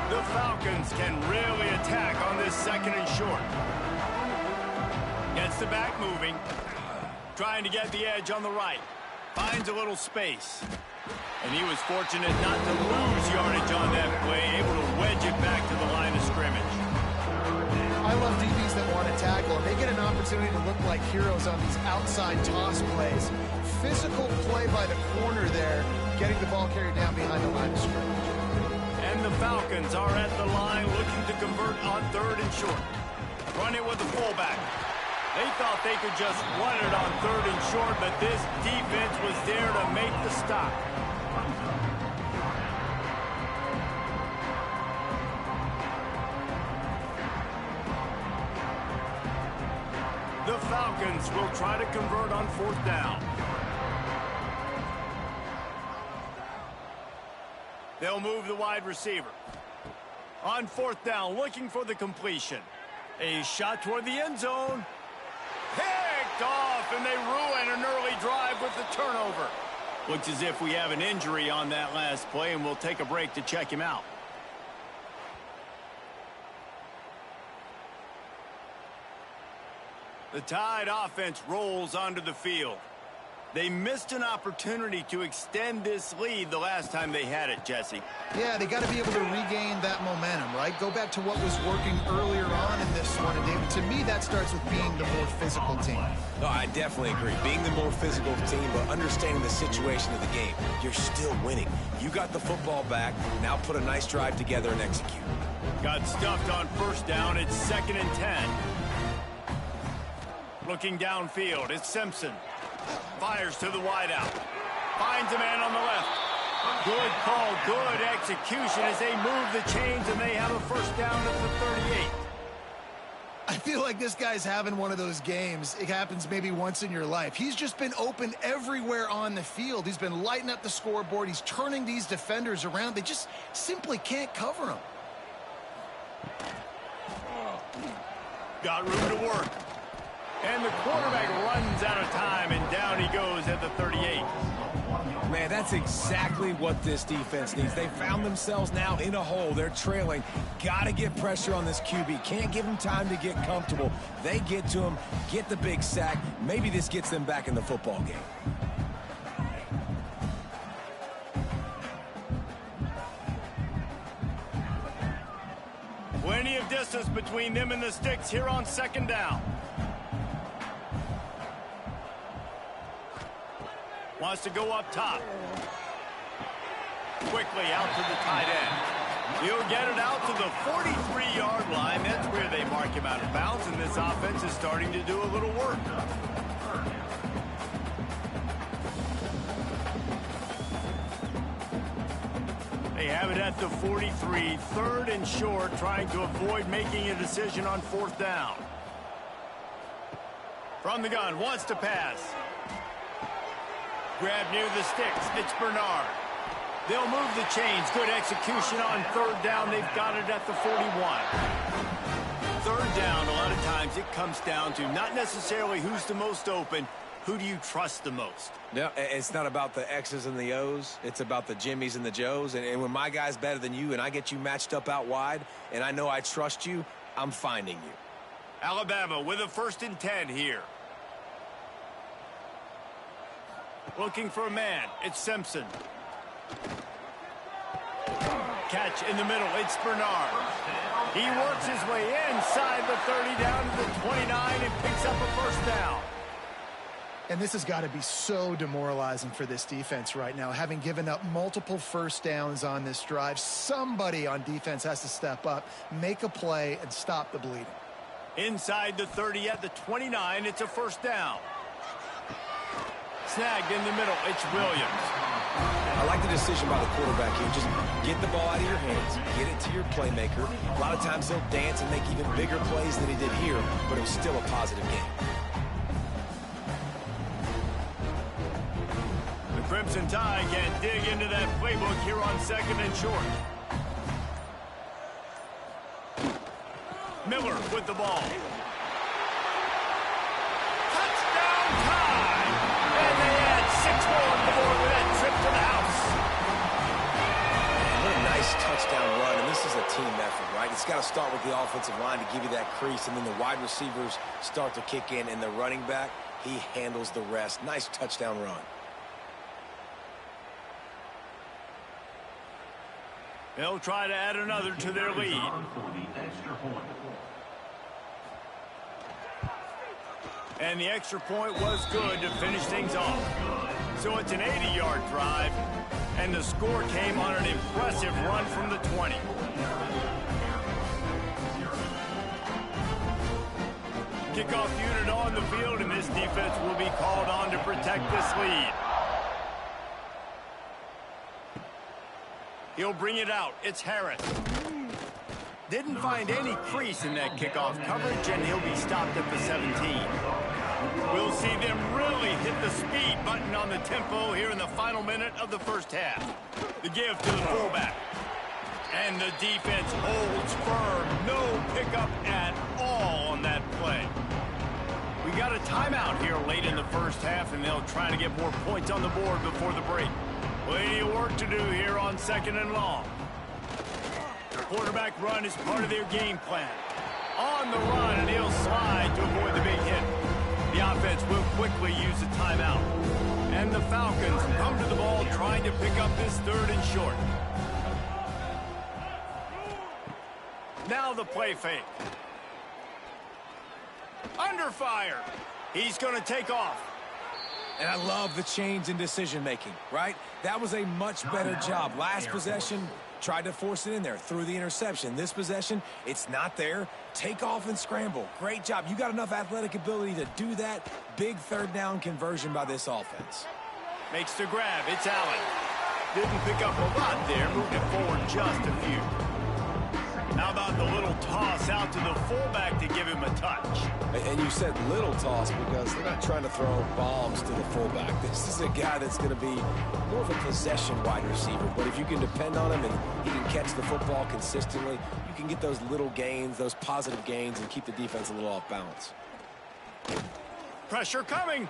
S1: The Falcons can really attack on this 2nd and short. Gets the back moving. Trying to get the edge on the right. Finds a little space. And he was fortunate not to lose yardage on that play, able to wedge it back to the line of scrimmage.
S2: I love DBs that want to tackle, and they get an opportunity to look like heroes on these outside toss plays. Physical play by the corner there, getting the ball carried down behind the line of scrimmage.
S1: And the Falcons are at the line looking to convert on 3rd and short. Run it with the fullback. They thought they could just run it on 3rd and short, but this defense was there to make the stop. Falcons will try to convert on 4th down. They'll move the wide receiver. On 4th down, looking for the completion. A shot toward the end zone. Picked off, and they ruin an early drive with the turnover. Looks as if we have an injury on that last play, and we'll take a break to check him out. The Tide offense rolls onto the field. They missed an opportunity to extend this lead the last time they had it, Jesse.
S2: Yeah, they got to be able to regain that momentum, right? Go back to what was working earlier on in this one. And, David, to me, that starts with being the more physical team.
S3: No, I definitely agree. Being the more physical team, but understanding the situation of the game. You're still winning. You got the football back. Now put a nice drive together and execute.
S1: Got stuffed on 1st down. It's 2nd and 10. Looking downfield, it's Simpson. Fires to the wideout. Finds a man on the left. Good call, good execution as they move the chains, and they have a 1st down at the 38.
S2: I feel like this guy's having one of those games. It happens maybe once in your life. He's just been open everywhere on the field. He's been lighting up the scoreboard. He's turning these defenders around. They just simply can't cover him.
S1: Got room to work. And the quarterback runs out of time, and down he goes at the 38.
S3: Man, that's exactly what this defense needs. They found themselves now in a hole. They're trailing. Got to get pressure on this QB. Can't give him time to get comfortable. They get to him, get the big sack. Maybe this gets them back in the football game.
S1: Plenty of distance between them and the sticks here on 2nd down. Wants to go up top. Quickly out to the tight end. He'll get it out to the 43-yard line. That's where they mark him out of bounds, and this offense is starting to do a little work. They have it at the 43, 3rd and short, trying to avoid making a decision on 4th down. From the gun, wants to pass. Grab near the sticks. It's Bernard. They'll move the chains. Good execution on 3rd down. They've got it at the 41. 3rd down, a lot of times it comes down to not necessarily who's the most open, who do you trust the most?
S3: Yeah, it's not about the X's and the O's. It's about the Jimmys and the Joes. And when my guy's better than you and I get you matched up out wide and I know I trust you, I'm finding you.
S1: Alabama with a 1st and 10 here. Looking for a man. It's Simpson. Catch in the middle. It's Bernard. He works his way inside the 30 down to the 29 and picks up a 1st down.
S2: And this has got to be so demoralizing for this defense right now. Having given up multiple 1st downs on this drive, somebody on defense has to step up, make a play, and stop the bleeding.
S1: Inside the 30 at the 29, it's a 1st down. Snagged in the middle, it's Williams.
S3: I like the decision by the quarterback here. Just get the ball out of your hands, get it to your playmaker. A lot of times he'll dance and make even bigger plays than he did here, but it was still a positive game.
S1: The Crimson Tide can't dig into that playbook here on 2nd and short. Miller with the ball. Touchdown Tide! And they add 6 more on the board with that trip to the house.
S3: What a nice touchdown run, and this is a team effort, right? It's got to start with the offensive line to give you that crease, and then the wide receivers start to kick in, and the running back, he handles the rest. Nice touchdown run.
S1: They'll try to add another to their lead. And the extra point was good to finish things off. So it's an 80-yard drive, and the score came on an impressive run from the 20. Kickoff unit on the field, and this defense will be called on to protect this lead. He'll bring it out. It's Harris. Didn't find any crease in that kickoff coverage, and he'll be stopped at the 17. We'll see them really hit the speed button on the tempo here in the final minute of the first half. The give to the fullback. And the defense holds firm. No pickup at all on that play. We got a timeout here late in the first half, and they'll try to get more points on the board before the break. Plenty of work to do here on 2nd and long. The quarterback run is part of their game plan. On the run, and he'll slide to avoid the big hit. The offense will quickly use a timeout. And the Falcons come to the ball trying to pick up this 3rd and short. Now the play fake. Under fire. He's going to take off.
S3: And I love the change in decision-making, right? That was a much better job. Last possession, tried to force it in there, threw the interception. This possession, it's not there. Take off and scramble. Great job. You got enough athletic ability to do that. Big 3rd down conversion by this offense.
S1: Makes the grab. It's Allen. Didn't pick up a lot there. Moved it forward just a few. How about the little toss out to the fullback to give him a touch?
S3: And you said little toss because they're not trying to throw bombs to the fullback. This is a guy that's going to be more of a possession wide receiver. But if you can depend on him and he can catch the football consistently, you can get those little gains, those positive gains, and keep the defense a little off balance.
S1: Pressure coming.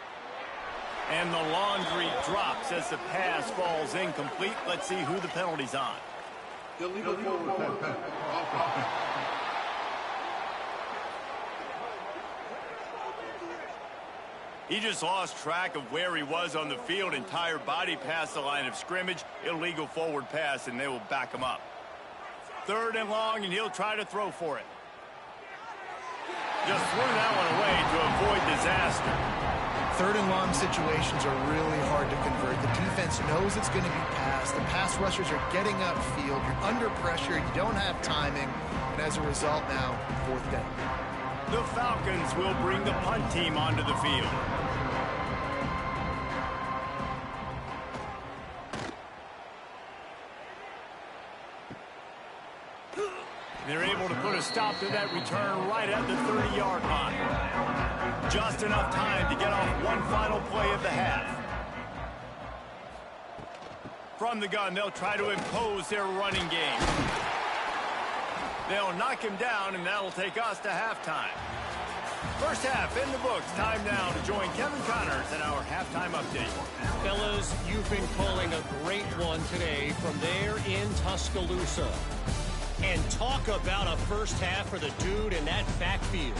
S1: And the laundry drops as the pass falls incomplete. Let's see who the penalty's on.
S4: Illegal forward pass.
S1: He just lost track of where he was on the field. Entire body past the line of scrimmage. Illegal forward pass, and they will back him up. 3rd and long, and he'll try to throw for it. Just threw that one away to avoid disaster.
S2: 3rd and long situations are really hard to convert. The defense knows it's going to be passed. The pass rushers are getting upfield. You're under pressure. You don't have timing. And as a result now, 4th down.
S1: The Falcons will bring the punt team onto the field. They're able to put a stop to that return right at the 30-yard line. Just enough time to get off one final play of the half. From the gun, they'll try to impose their running game. They'll knock him down, and that'll take us to halftime. First half in the books. Time now to join Kevin Connors in our halftime update.
S5: Fellas, you've been calling a great one today from there in Tuscaloosa. And talk about a first half for the dude in that backfield.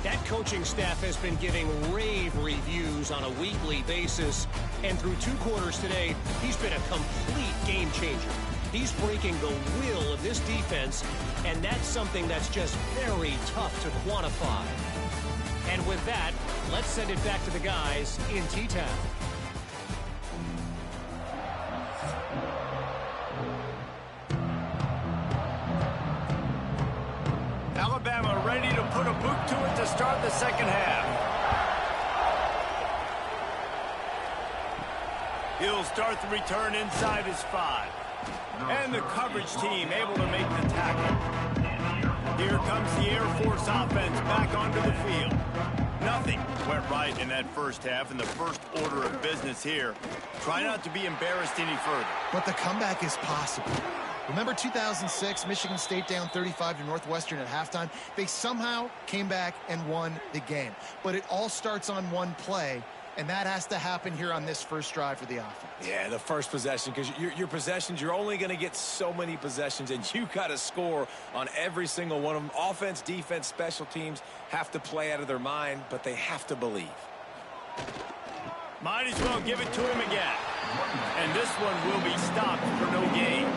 S5: That coaching staff has been giving rave reviews on a weekly basis. And through 2 quarters today, he's been a complete game changer. He's breaking the will of this defense, and that's something that's just very tough to quantify. And with that, let's send it back to the guys in T-Town.
S1: Alabama ready to put a boot to it to start the second half. He'll start the return inside his 5. And the coverage team able to make the tackle. Here comes the Air Force offense back onto the field. Nothing went right in that first half, and the first order of business here. Try not to be embarrassed any further.
S2: But the comeback is possible. Remember 2006, Michigan State down 35 to Northwestern at halftime? They somehow came back and won the game. But it all starts on one play, and that has to happen here on this first drive for the offense.
S3: Yeah, the first possession, because your possessions, you're only going to get so many possessions, and you got to score on every single one of them. Offense, defense, special teams have to play out of their mind, but they have to believe.
S1: Might as well give it to him again. And this one will be stopped for no gain.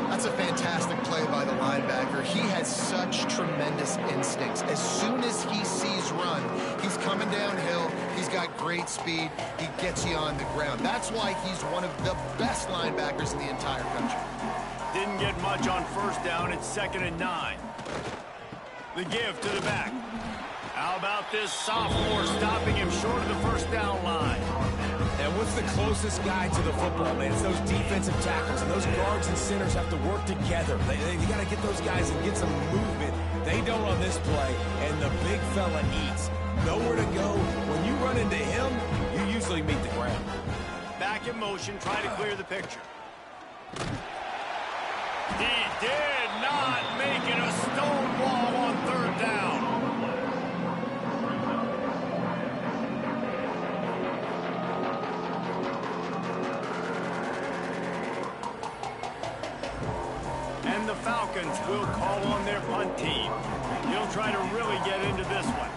S2: That's a fantastic play by the linebacker. He has such tremendous instincts. As soon as he sees run, he's coming downhill. He's got great speed. He gets you on the ground. That's why he's one of the best linebackers in the entire country.
S1: Didn't get much on first down. It's 2nd and 9. The give to the back. How about this sophomore stopping him short of the first down line?
S3: And what's the closest guy to the football, man? It's those defensive tackles, and those guards and centers have to work together. They got to get those guys and get some movement They don't on this play, and the big fella eats. Nowhere to go. When you run into him, you usually meet the ground.
S1: Back in motion, trying to clear the picture. He did not make it a stone wall on third down. And the Falcons will call on their punt team. He'll try to really get into this one.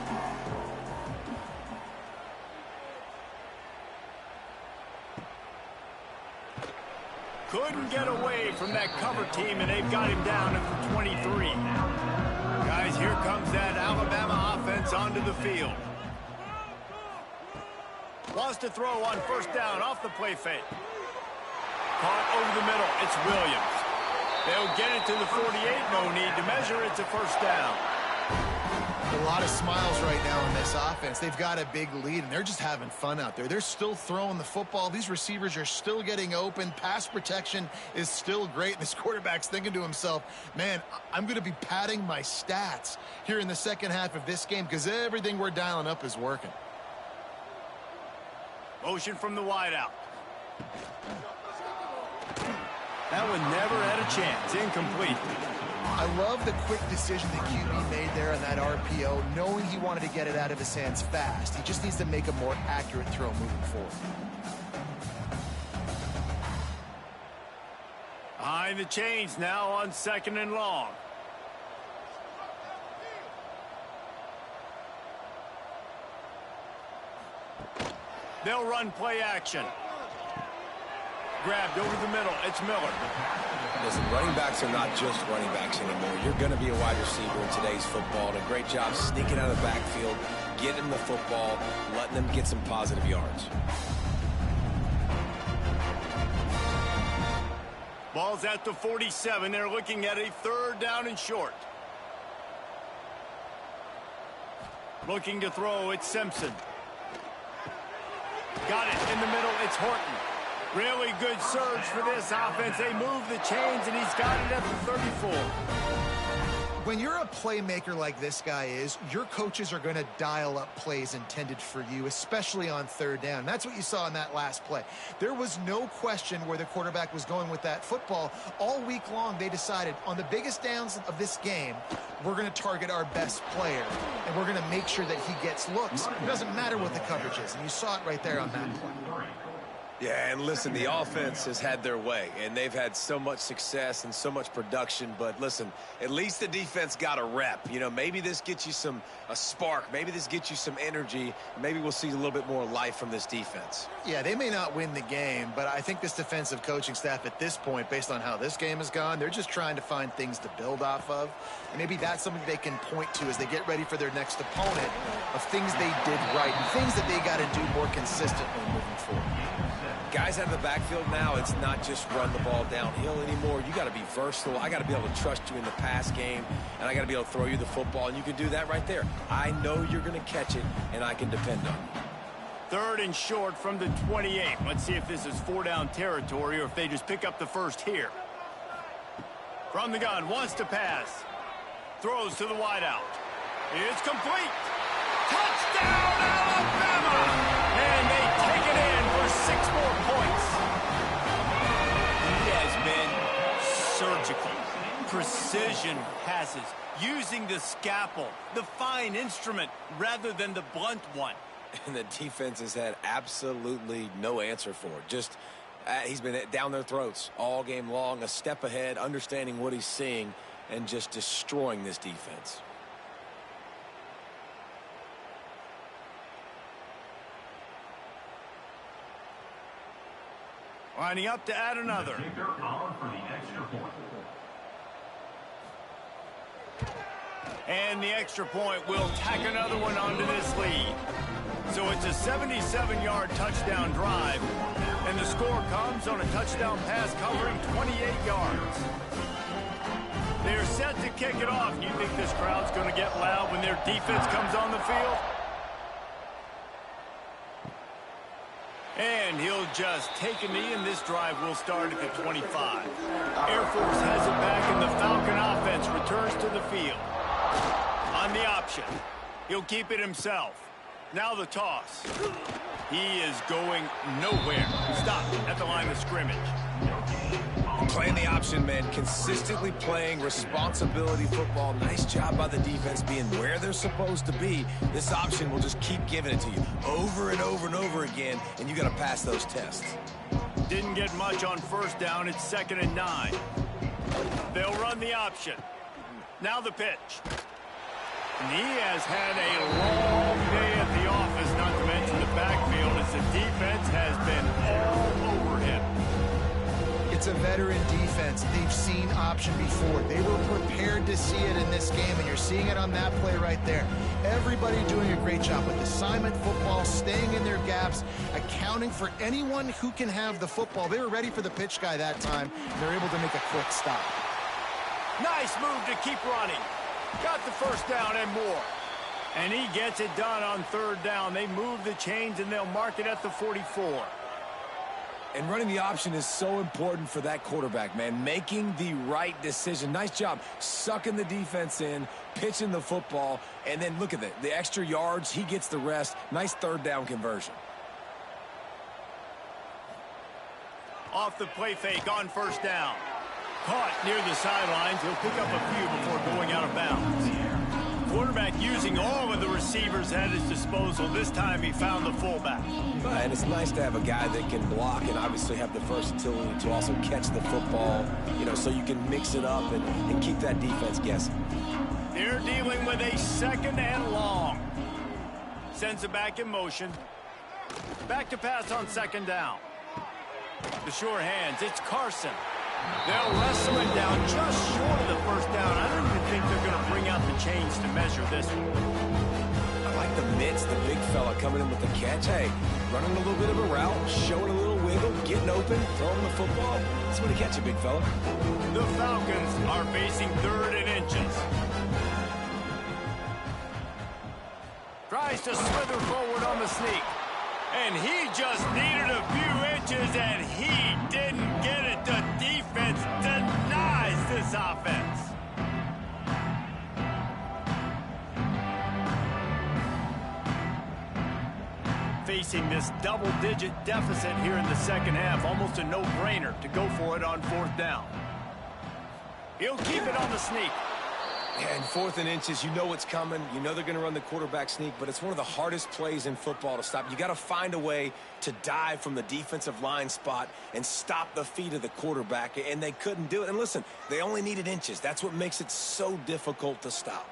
S1: Couldn't get away from that cover team, and they've got him down at the 23. Guys, here comes that Alabama offense onto the field. Wants to throw on first down off the play fake. Caught over the middle. It's Williams. They'll get it to the 48. No need to measure. It's a first down.
S2: A lot of smiles right now in this offense. They've got a big lead, and they're just having fun out there. They're still throwing the football. These receivers are still getting open. Pass protection is still great. And this quarterback's thinking to himself, man, I'm going to be padding my stats here in the second half of this game because everything we're dialing up is working.
S1: Motion from the wideout. That one never had a chance. Incomplete.
S2: I love the quick decision that QB made there on that RPO, knowing he wanted to get it out of his hands fast. He just needs to make a more accurate throw moving forward.
S1: Behind the chains now on second and long. They'll run play action. Grabbed over the middle. It's Miller.
S3: Listen, running backs are not just running backs anymore. You're going to be a wide receiver in today's football. And a great job sneaking out of the backfield, getting the football, letting them get some positive yards.
S1: Ball's at the 47. They're looking at a third down and short. Looking to throw. It's Simpson. Got it in the middle. It's Horton. Really good surge for this offense. They move the chains, and he's got it at the 34.
S2: When you're a playmaker like this guy is, your coaches are going to dial up plays intended for you, especially on third down. That's what you saw in that last play. There was no question where the quarterback was going with that football. All week long, they decided on the biggest downs of this game, we're going to target our best player, and we're going to make sure that he gets looks. It doesn't matter what the coverage is, and you saw it right there on that play.
S3: Yeah, and listen, the offense has had their way, and they've had so much success and so much production. But listen, at least the defense got a rep. You know, maybe this gets you a spark. Maybe this gets you some energy. Maybe we'll see a little bit more life from this defense.
S2: Yeah, they may not win the game, but I think this defensive coaching staff at this point, based on how this game has gone, they're just trying to find things to build off of. And maybe that's something they can point to as they get ready for their next opponent of things they did right and things that they got to do more consistently moving forward.
S3: Guys out of the backfield now, it's not just run the ball downhill anymore. You got to be versatile. I got to be able to trust you in the pass game, and I got to be able to throw you the football, and you can do that right there. I know you're going to catch it, and I can depend on you.
S1: Third and short from the 28. Let's see if this is four-down territory or if they just pick up the first here. From the gun, wants to pass. Throws to the wideout. It's complete. Touchdown, Alabama! And they take it in for 6 more points. He has been surgical. Precision passes. Using the scalpel, the fine instrument, rather than the blunt one.
S3: And the defense has had absolutely no answer for it. Just, he's been down their throats all game long, a step ahead, understanding what he's seeing, and just destroying this defense.
S1: Lining up to add another. And the extra point will tack another one onto this lead. So it's a 77-yard touchdown drive. And the score comes on a touchdown pass covering 28 yards. They're set to kick it off. Do you think this crowd's going to get loud when their defense comes on the field? And he'll just take a knee, and this drive will start at the 25. Air Force has it back, and the Falcon offense returns to the field. option. He'll keep it himself. Now the toss. He is going nowhere. Stop at the line of scrimmage.
S3: Playing the option, man. Consistently playing responsibility football. Nice job by the defense being where they're supposed to be. This option will just keep giving it to you over and over and over again, and you got to pass those tests.
S1: Didn't get much on first down. It's 2nd and 9. They'll run the option. Now the pitch. And he has had a long day at the office, not to mention the backfield, as the defense has been all over him.
S2: It's a veteran defense. They've seen option before. They were prepared to see it in this game, and you're seeing it on that play right there. Everybody doing a great job with assignment football, staying in their gaps, accounting for anyone who can have the football. They were ready for the pitch guy that time. They're able to make a quick stop.
S1: Nice move to keep running. Got the first down and more. And he gets it done on 3rd down. They move the chains, and they'll mark it at the 44.
S3: And running the option is so important for that quarterback, man. Making the right decision. Nice job sucking the defense in, pitching the football, and then look at it. The extra yards, he gets the rest. Nice 3rd down conversion.
S1: Off the play fake on 1st down. Caught near the sidelines. He'll pick up a few before going out of bounds. Quarterback using all of the receivers at his disposal. This time he found the fullback.
S3: And it's nice to have a guy that can block and obviously have the versatility to also catch the football, you know, so you can mix it up and keep that defense guessing.
S1: They're dealing with a 2nd and long. Sends it back in motion. Back to pass on 2nd down. The sure hands. It's Carson. They'll wrestle him down just short of the 1st down. I don't even think they're going to bring out the chains to measure this one.
S3: I like the mitts, the big fella coming in with the catch. Hey, running a little bit of a route, showing a little wiggle, getting open, throwing the football. That's what to catch you, big fella.
S1: The Falcons are facing 3rd and inches. Tries to slither forward on the sneak. And he just needed a few inches, and he didn't get it. The defense denies this offense. Facing this double-digit deficit here in the 2nd half, almost a no-brainer to go for it on 4th down. He'll keep it on the sneak.
S3: And 4th and inches, you know what's coming. You know they're going to run the quarterback sneak, but it's one of the hardest plays in football to stop. You got to find a way to dive from the defensive line spot and stop the feet of the quarterback, and they couldn't do it. And listen, they only needed inches. That's what makes it so difficult to stop.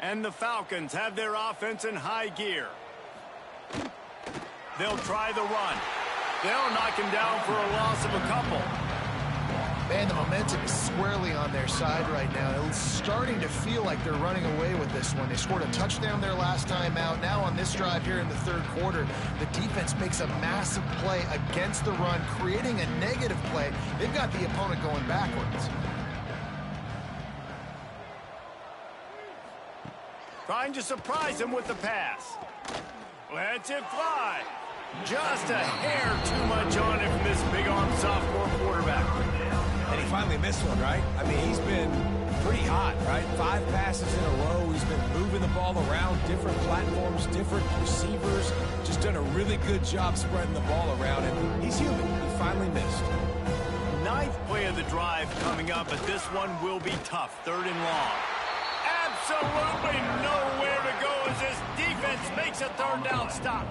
S1: And the Falcons have their offense in high gear. They'll try the run. They'll knock him down for a loss of a couple.
S2: Man, the momentum is squarely on their side right now. It's starting to feel like they're running away with this one. They scored a touchdown their last time out. Now on this drive here in the 3rd quarter, the defense makes a massive play against the run, creating a negative play. They've got the opponent going backwards.
S1: Trying to surprise him with the pass. Lets it fly. Just a hair too much on it from this big-arm sophomore quarterback.
S3: And he finally missed one, right? I mean, he's been pretty hot, right? 5 passes in a row. He's been moving the ball around, different platforms, different receivers. Just done a really good job spreading the ball around, and he's human. He finally missed.
S1: 9th play of the drive coming up, but this one will be tough. 3rd and long. Absolutely nowhere to go as this defense makes a 3rd down stop.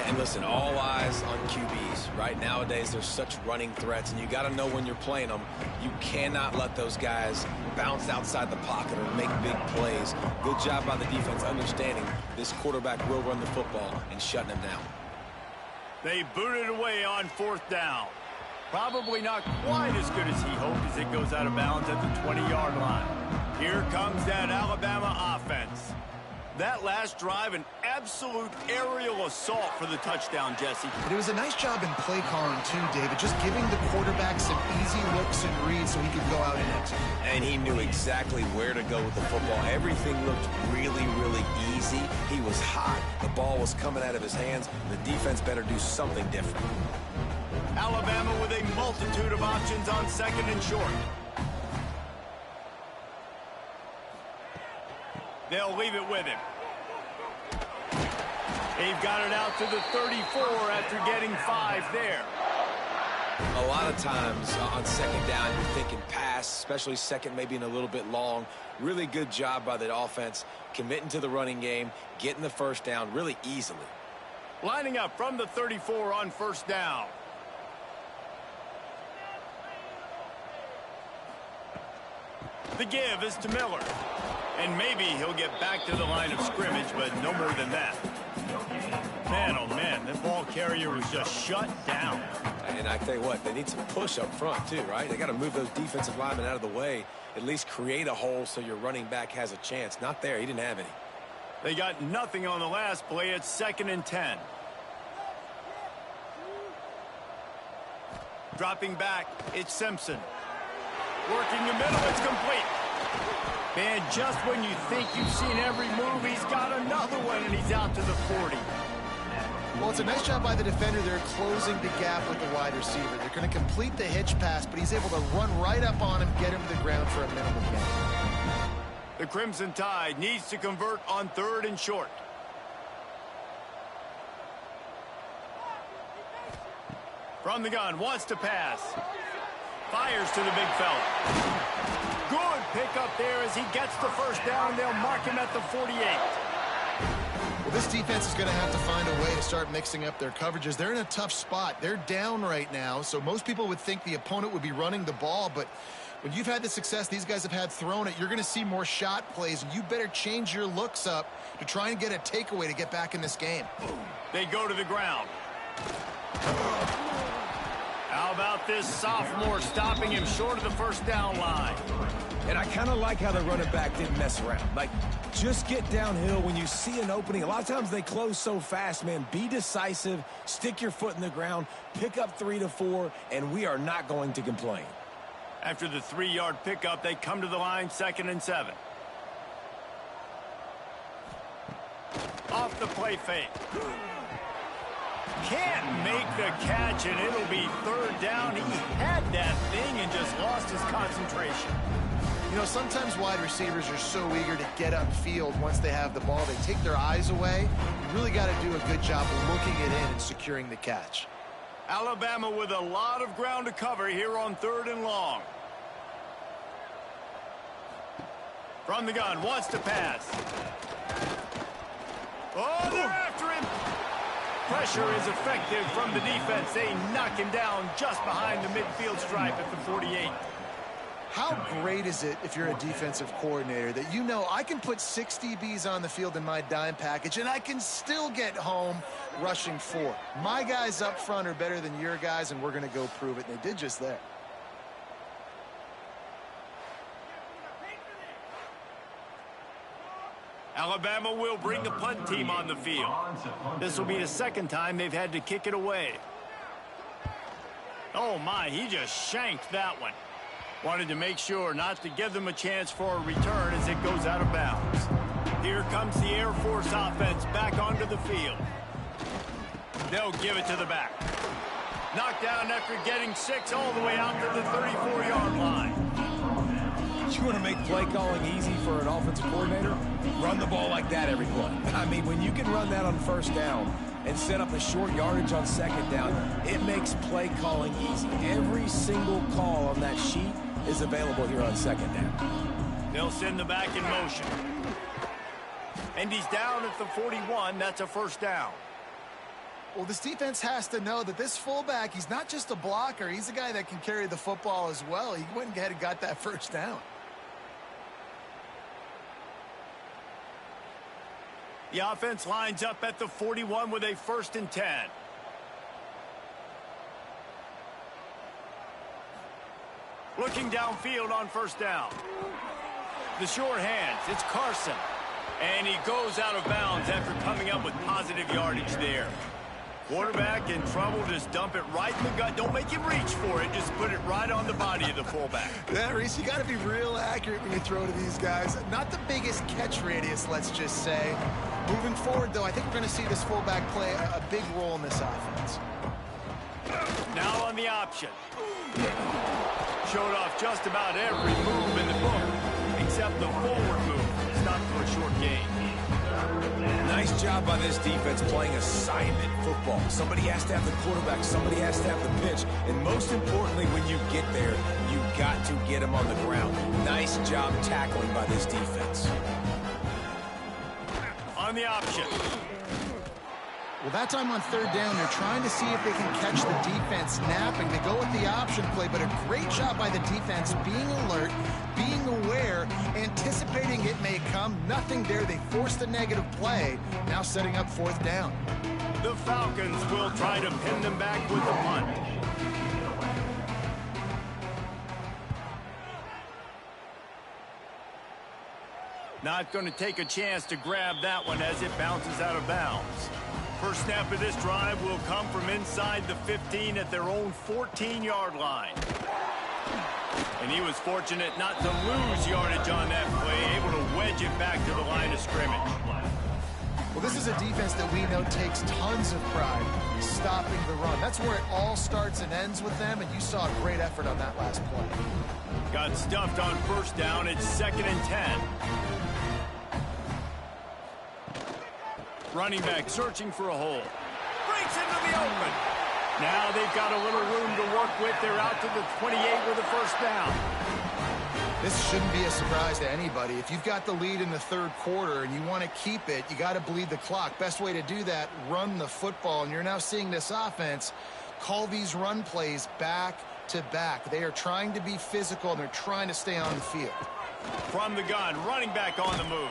S3: And listen, all eyes on QBs, right? Nowadays, there's such running threats, and you got to know when you're playing them. You cannot let those guys bounce outside the pocket or make big plays. Good job by the defense understanding this quarterback will run the football and shutting him down.
S1: They booted away on 4th down. Probably not quite as good as he hoped as it goes out of bounds at the 20-yard line. Here comes that Alabama offense. That last drive, an absolute aerial assault for the touchdown, Jesse.
S2: But it was a nice job in play calling, too, David, just giving the quarterback some easy looks and reads so he could go out and execute.
S3: And he knew exactly where to go with the football. Everything looked really, really easy. He was hot. The ball was coming out of his hands. The defense better do something different.
S1: Alabama with a multitude of options on 2nd and short. They'll leave it with him. They've got it out to the 34 after getting 5 there.
S3: A lot of times on second down, you're thinking pass, especially second maybe in a little bit long. Really good job by the offense, committing to the running game, getting the first down really easily.
S1: Lining up from the 34 on first down. The give is to Miller. And maybe he'll get back to the line of scrimmage, but no more than that. Man, oh man, that ball carrier was just shut down.
S3: And I tell you what, they need some push up front too, right? They got to move those defensive linemen out of the way, at least create a hole so your running back has a chance. Not there. He didn't have any.
S1: They got nothing on the last play. It's 2nd and 10. Dropping back, it's Simpson. Working the middle, it's complete. Man, just when you think you've seen every move, he's got another one, and he's out to the 40.
S2: Well, it's a nice job by the defender. They're closing the gap with the wide receiver. They're going to complete the hitch pass, but he's able to run right up on him, get him to the ground for a minimal gain.
S1: The Crimson Tide needs to convert on 3rd and short. From the gun, wants to pass. Fires to the big fella. Good pickup there as he gets the first down. They'll mark him at the 48.
S2: Well, this defense is going to have to find a way to start mixing up their coverages. They're in a tough spot. They're down right now, so most people would think the opponent would be running the ball, but when you've had the success these guys have had throwing it, you're going to see more shot plays, and you better change your looks up to try and get a takeaway to get back in this game.
S1: They go to the ground. How about this sophomore stopping him short of the first down line?
S3: And I kind of like how the running back didn't mess around. Like, just get downhill when you see an opening. A lot of times they close so fast, man. Be decisive, stick your foot in the ground, pick up 3 to 4, and we are not going to complain.
S1: After the 3-yard pickup, they come to the line, 2nd and 7. Off the play fake. Can't make the catch, and it'll be 3rd down. He had that thing and just lost his concentration.
S2: You know, sometimes wide receivers are so eager to get upfield once they have the ball. They take their eyes away. You really got to do a good job of looking it in and securing the catch.
S1: Alabama with a lot of ground to cover here on 3rd and long. From the gun, wants to pass. Oh, they're after him. Pressure is effective from the defense. They knock him down just behind the midfield stripe at the 48.
S2: How great is it if you're a defensive coordinator that you know I can put 6 DBs on the field in my dime package and I can still get home rushing 4. My guys up front are better than your guys, and we're going to go prove it. And they did just that.
S1: Alabama will bring the punt team on the field. This will be the 2nd time they've had to kick it away. Oh my, he just shanked that one. Wanted to make sure not to give them a chance for a return as it goes out of bounds. Here comes the Air Force offense back onto the field. They'll give it to the back. Knocked down after getting 6 all the way out to the 34-yard line.
S3: You want to make play calling easy for an offensive coordinator? Run the ball like that every play. I mean, when you can run that on first down and set up a short yardage on second down, it makes play calling easy. Every single call on that sheet is available here on second down.
S1: They'll send the back in motion. And he's down at the 41. That's a first down.
S2: Well, this defense has to know that this fullback, he's not just a blocker. He's a guy that can carry the football as well. He went ahead and got that first down.
S1: The offense lines up at the 41 with a 1st and 10. Looking downfield on first down. The short hands, it's Carson. And he goes out of bounds after coming up with positive yardage there. Quarterback in trouble, just dump it right in the gut. Don't make him reach for it. Just put it right on the body of the fullback.
S2: Yeah, Reese, you got to be real accurate when you throw to these guys. Not the biggest catch radius, let's just say. Moving forward, though, I think we're going to see this fullback play a big role in this offense.
S1: Now on the option. Showed off just about every move in the book, except the forward move. It's not up for a short gain.
S3: Nice job by this defense playing assignment football. Somebody has to have the quarterback, somebody has to have the pitch, and most importantly, when you get there, you got to get them on the ground. Nice job tackling by this defense.
S1: On the option.
S2: Well, that time on third down, they're trying to see if they can catch the defense napping. They go with the option play, but a great job by the defense being alert, being aware, anticipating it may come. Nothing there. They forced a negative play, now setting up fourth down.
S1: The Falcons will try to pin them back with the punt. Not going to take a chance to grab that one as it bounces out of bounds. First snap of this drive will come from inside the 15 at their own 14-yard line. And he was fortunate not to lose yardage on that play, able to wedge it back to the line of scrimmage.
S2: Well, this is a defense that we know takes tons of pride stopping the run. That's where it all starts and ends with them, and you saw a great effort on that last play.
S1: Got stuffed on first down. It's 2nd and 10. Running back searching for a hole. Breaks into the open. Now they've got a little room to work with. They're out to the 28 with a first down.
S2: This shouldn't be a surprise to anybody. If you've got the lead in the third quarter and you want to keep it, you got to bleed the clock. Best way to do that, run the football. And you're now seeing this offense call these run plays back to back. They are trying to be physical, and they're trying to stay on the field.
S1: From the gun, running back on the move.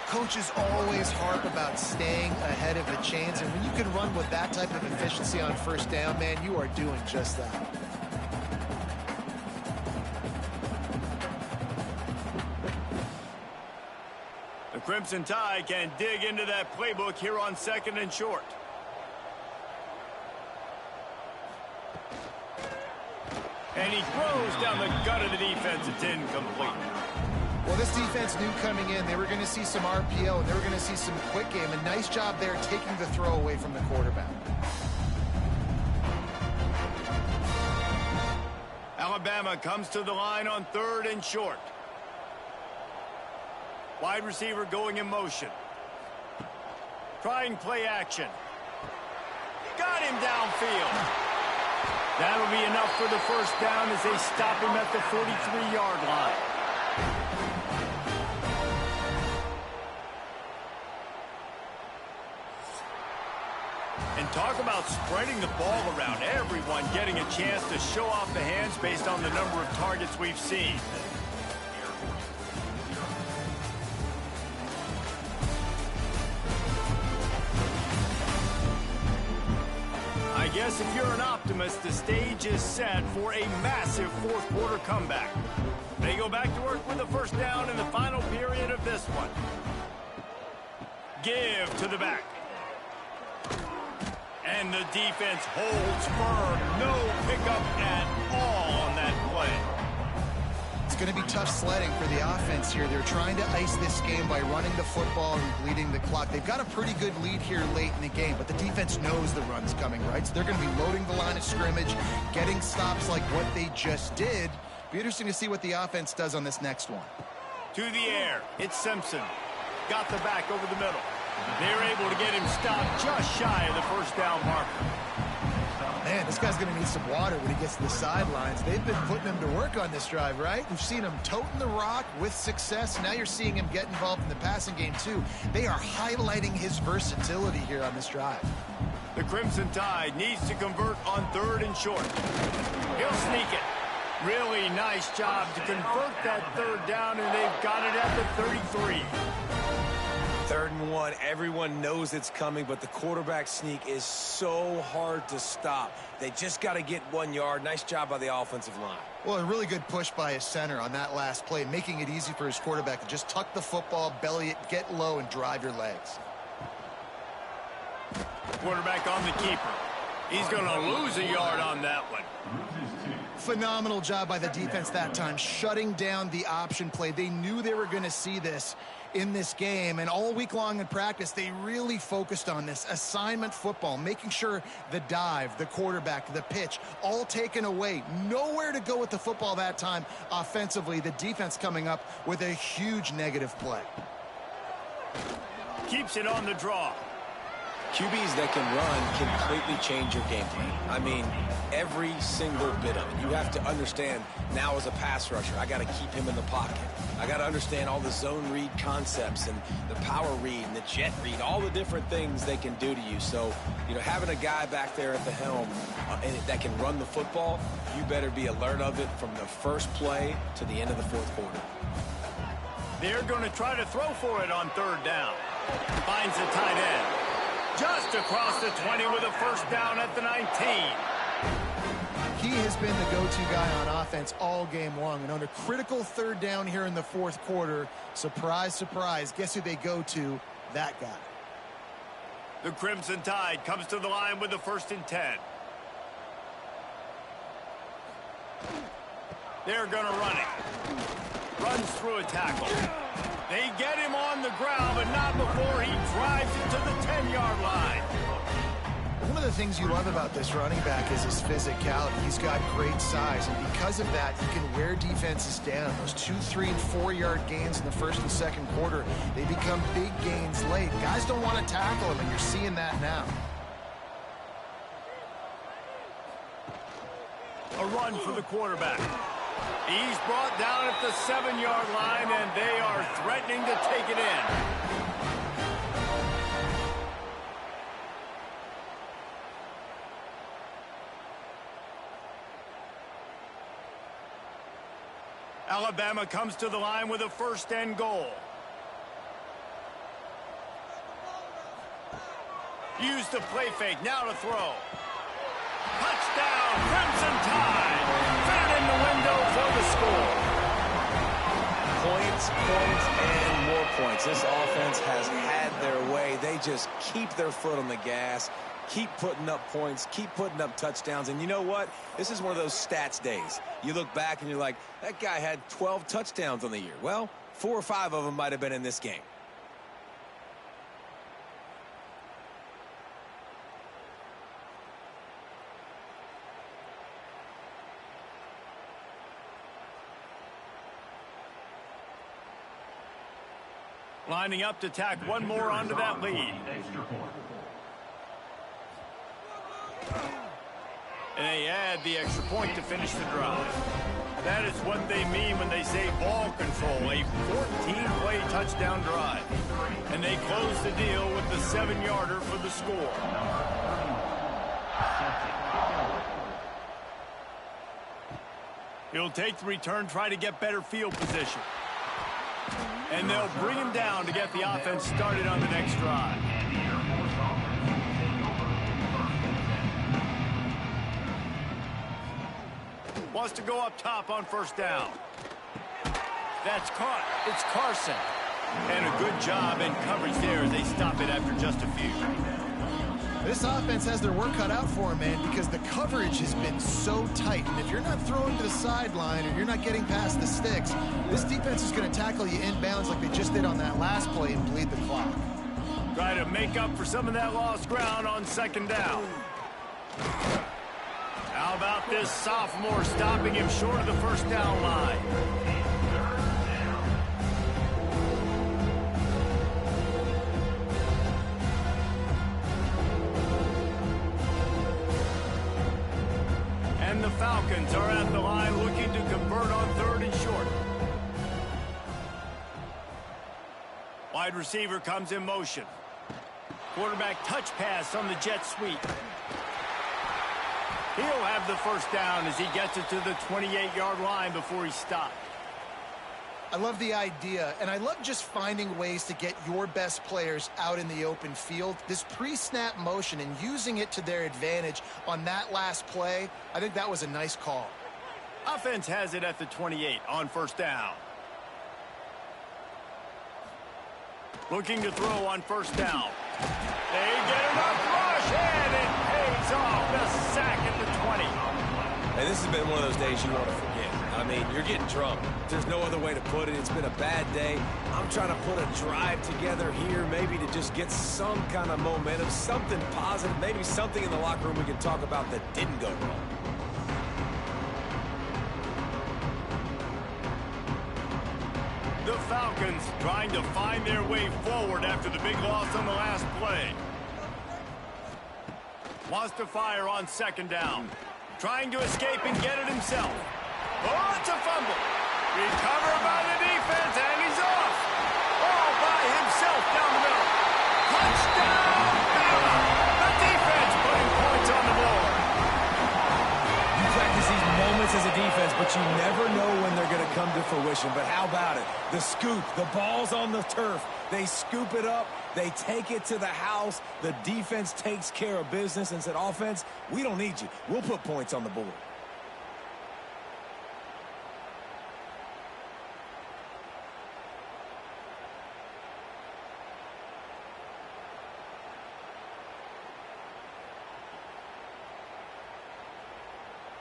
S2: Coaches always harp about staying ahead of the chains, and when you can run with that type of efficiency on first down, man, you are doing just that.
S1: The Crimson Tide can dig into that playbook here on 2nd and short. And he throws down the gut of the defense. It's incomplete.
S2: Well, this defense knew coming in they were going to see some RPO, and they were going to see some quick game. A nice job there taking the throw away from the quarterback.
S1: Alabama comes to the line on 3rd and short. Wide receiver going in motion. Trying play action. Got him downfield. That'll be enough for the first down as they stop him at the 43-yard line. And talk about spreading the ball around. Everyone getting a chance to show off the hands based on the number of targets we've seen. I guess if you're an optimist, the stage is set for a massive fourth quarter comeback. They go back to work with the first down in the final period of this one. Give to the back. And the defense holds firm. No pickup at all on that play.
S2: It's going to be tough sledding for the offense here. They're trying to ice this game by running the football and bleeding the clock. They've got a pretty good lead here late in the game, but the defense knows the run's coming, right? So they're going to be loading the line of scrimmage, getting stops like what they just did. Be interesting to see what the offense does on this next one.
S1: To the air. It's Simpson. Got the back over the middle. They're able to get him stopped just shy of the first down marker.
S2: Man, this guy's going to need some water when he gets to the sidelines. They've been putting him to work on this drive, right? We've seen him toting the rock with success. Now you're seeing him get involved in the passing game, too. They are highlighting his versatility here on this drive.
S1: The Crimson Tide needs to convert on 3rd and short. He'll sneak it. Really nice job to convert that 3rd down, and they've got it at the 33.
S3: 3rd and 1. Everyone knows it's coming, but the quarterback sneak is so hard to stop. They just got to get 1 yard. Nice job by the offensive line.
S2: Well, a really good push by his center on that last play, making it easy for his quarterback to just tuck the football, belly it, get low, and drive your legs.
S1: Quarterback on the keeper. He's going to lose a yard on that one.
S2: Phenomenal job by the defense that time, shutting down the option play. They knew they were going to see this in this game, and all week long in practice, they really focused on this assignment football, making sure the dive, the quarterback, the pitch, all taken away. Nowhere to go with the football that time offensively. The defense coming up with a huge negative play.
S1: Keeps it on the draw.
S3: QBs that can run completely change your game plan. I mean, every single bit of it. You have to understand now as a pass rusher, I got to keep him in the pocket. I got to understand all the zone read concepts and the power read and the jet read, all the different things they can do to you. So, you know, having a guy back there at the helm that can run the football, you better be alert of it from the first play to the end of the fourth quarter.
S1: They're going to try to throw for it on third down. Finds the tight end. Just across the 20 with a first down at the 19.
S2: He has been the go-to guy on offense all game long. And on a critical third down here in the fourth quarter, surprise, surprise, guess who they go to? That guy.
S1: The Crimson Tide comes to the line with the 1st and 10. They're going to run it. Runs through a tackle. They get him on the ground, but not before he drives it to the 10-yard line.
S2: One of the things you love about this running back is his physicality. He's got great size, and because of that, he can wear defenses down. Those 2, 3, and 4-yard gains in the first and second quarter, they become big gains late. Guys don't want to tackle him, and you're seeing that now.
S1: A run for the quarterback. He's brought down at the 7-yard line, and they are threatening to take it in. Alabama comes to the line with a 1st and goal. Use the play fake, now to throw. Touchdown, Crimson Tide. Fit it in the window for the score.
S3: Points, points, and more points. This offense has had their way. They just keep their foot on the gas, keep putting up points, keep putting up touchdowns. And you know what? This is one of those stats days. You look back and you're like, that guy had 12 touchdowns on the year. Well, 4 or 5 of them might have been in this game.
S1: Lining up to tack one more onto that lead. And they add the extra point to finish the drive. That is what they mean when they say ball control, a 14-play touchdown drive. And they close the deal with the 7-yarder for the score. He'll take the return, try to get better field position. And they'll bring him down to get the offense started on the next drive. Wants to go up top on 1st down. That's caught. It's Carson. And a good job in coverage there as they stop it after just a few.
S2: This offense has their work cut out for them, man, because the coverage has been so tight. And if you're not throwing to the sideline or you're not getting past the sticks, this defense is going to tackle you inbounds like they just did on that last play and bleed the clock.
S1: Try to make up for some of that lost ground on 2nd down. How about this sophomore stopping him short of the 1st down line? And the Falcons are at the line looking to convert on 3rd and short. Wide receiver comes in motion. Quarterback touch pass on the jet sweep. He'll have the 1st down as he gets it to the 28-yard line before he stopped.
S2: I love the idea, and I love just finding ways to get your best players out in the open field. This pre-snap motion and using it to their advantage on that last play, I think that was a nice call.
S1: Offense has it at the 28 on 1st down. Looking to throw on 1st down. They get enough rush, and it pays off. The sack at the 20.
S3: And this has been one of those days you want to forget. I mean, you're getting drunk. There's no other way to put it. It's been a bad day. I'm trying to put a drive together here, maybe to just get some kind of momentum, something positive, maybe something in the locker room we can talk about that didn't go wrong.
S1: The Falcons trying to find their way forward after the big loss on the last play. Wants to fire on second down. Trying to escape and get it himself. Oh, it's a fumble. Recovered by the defense, and he's off. All by himself down the middle. Touchdown, Bama. The defense putting points on the board.
S3: You practice these moments as a defense, but you never know when they're going to come to fruition. But how about it? The scoop, the ball's on the turf. They scoop it up. They take it to the house. The defense takes care of business and said, offense, we don't need you. We'll put points on the board.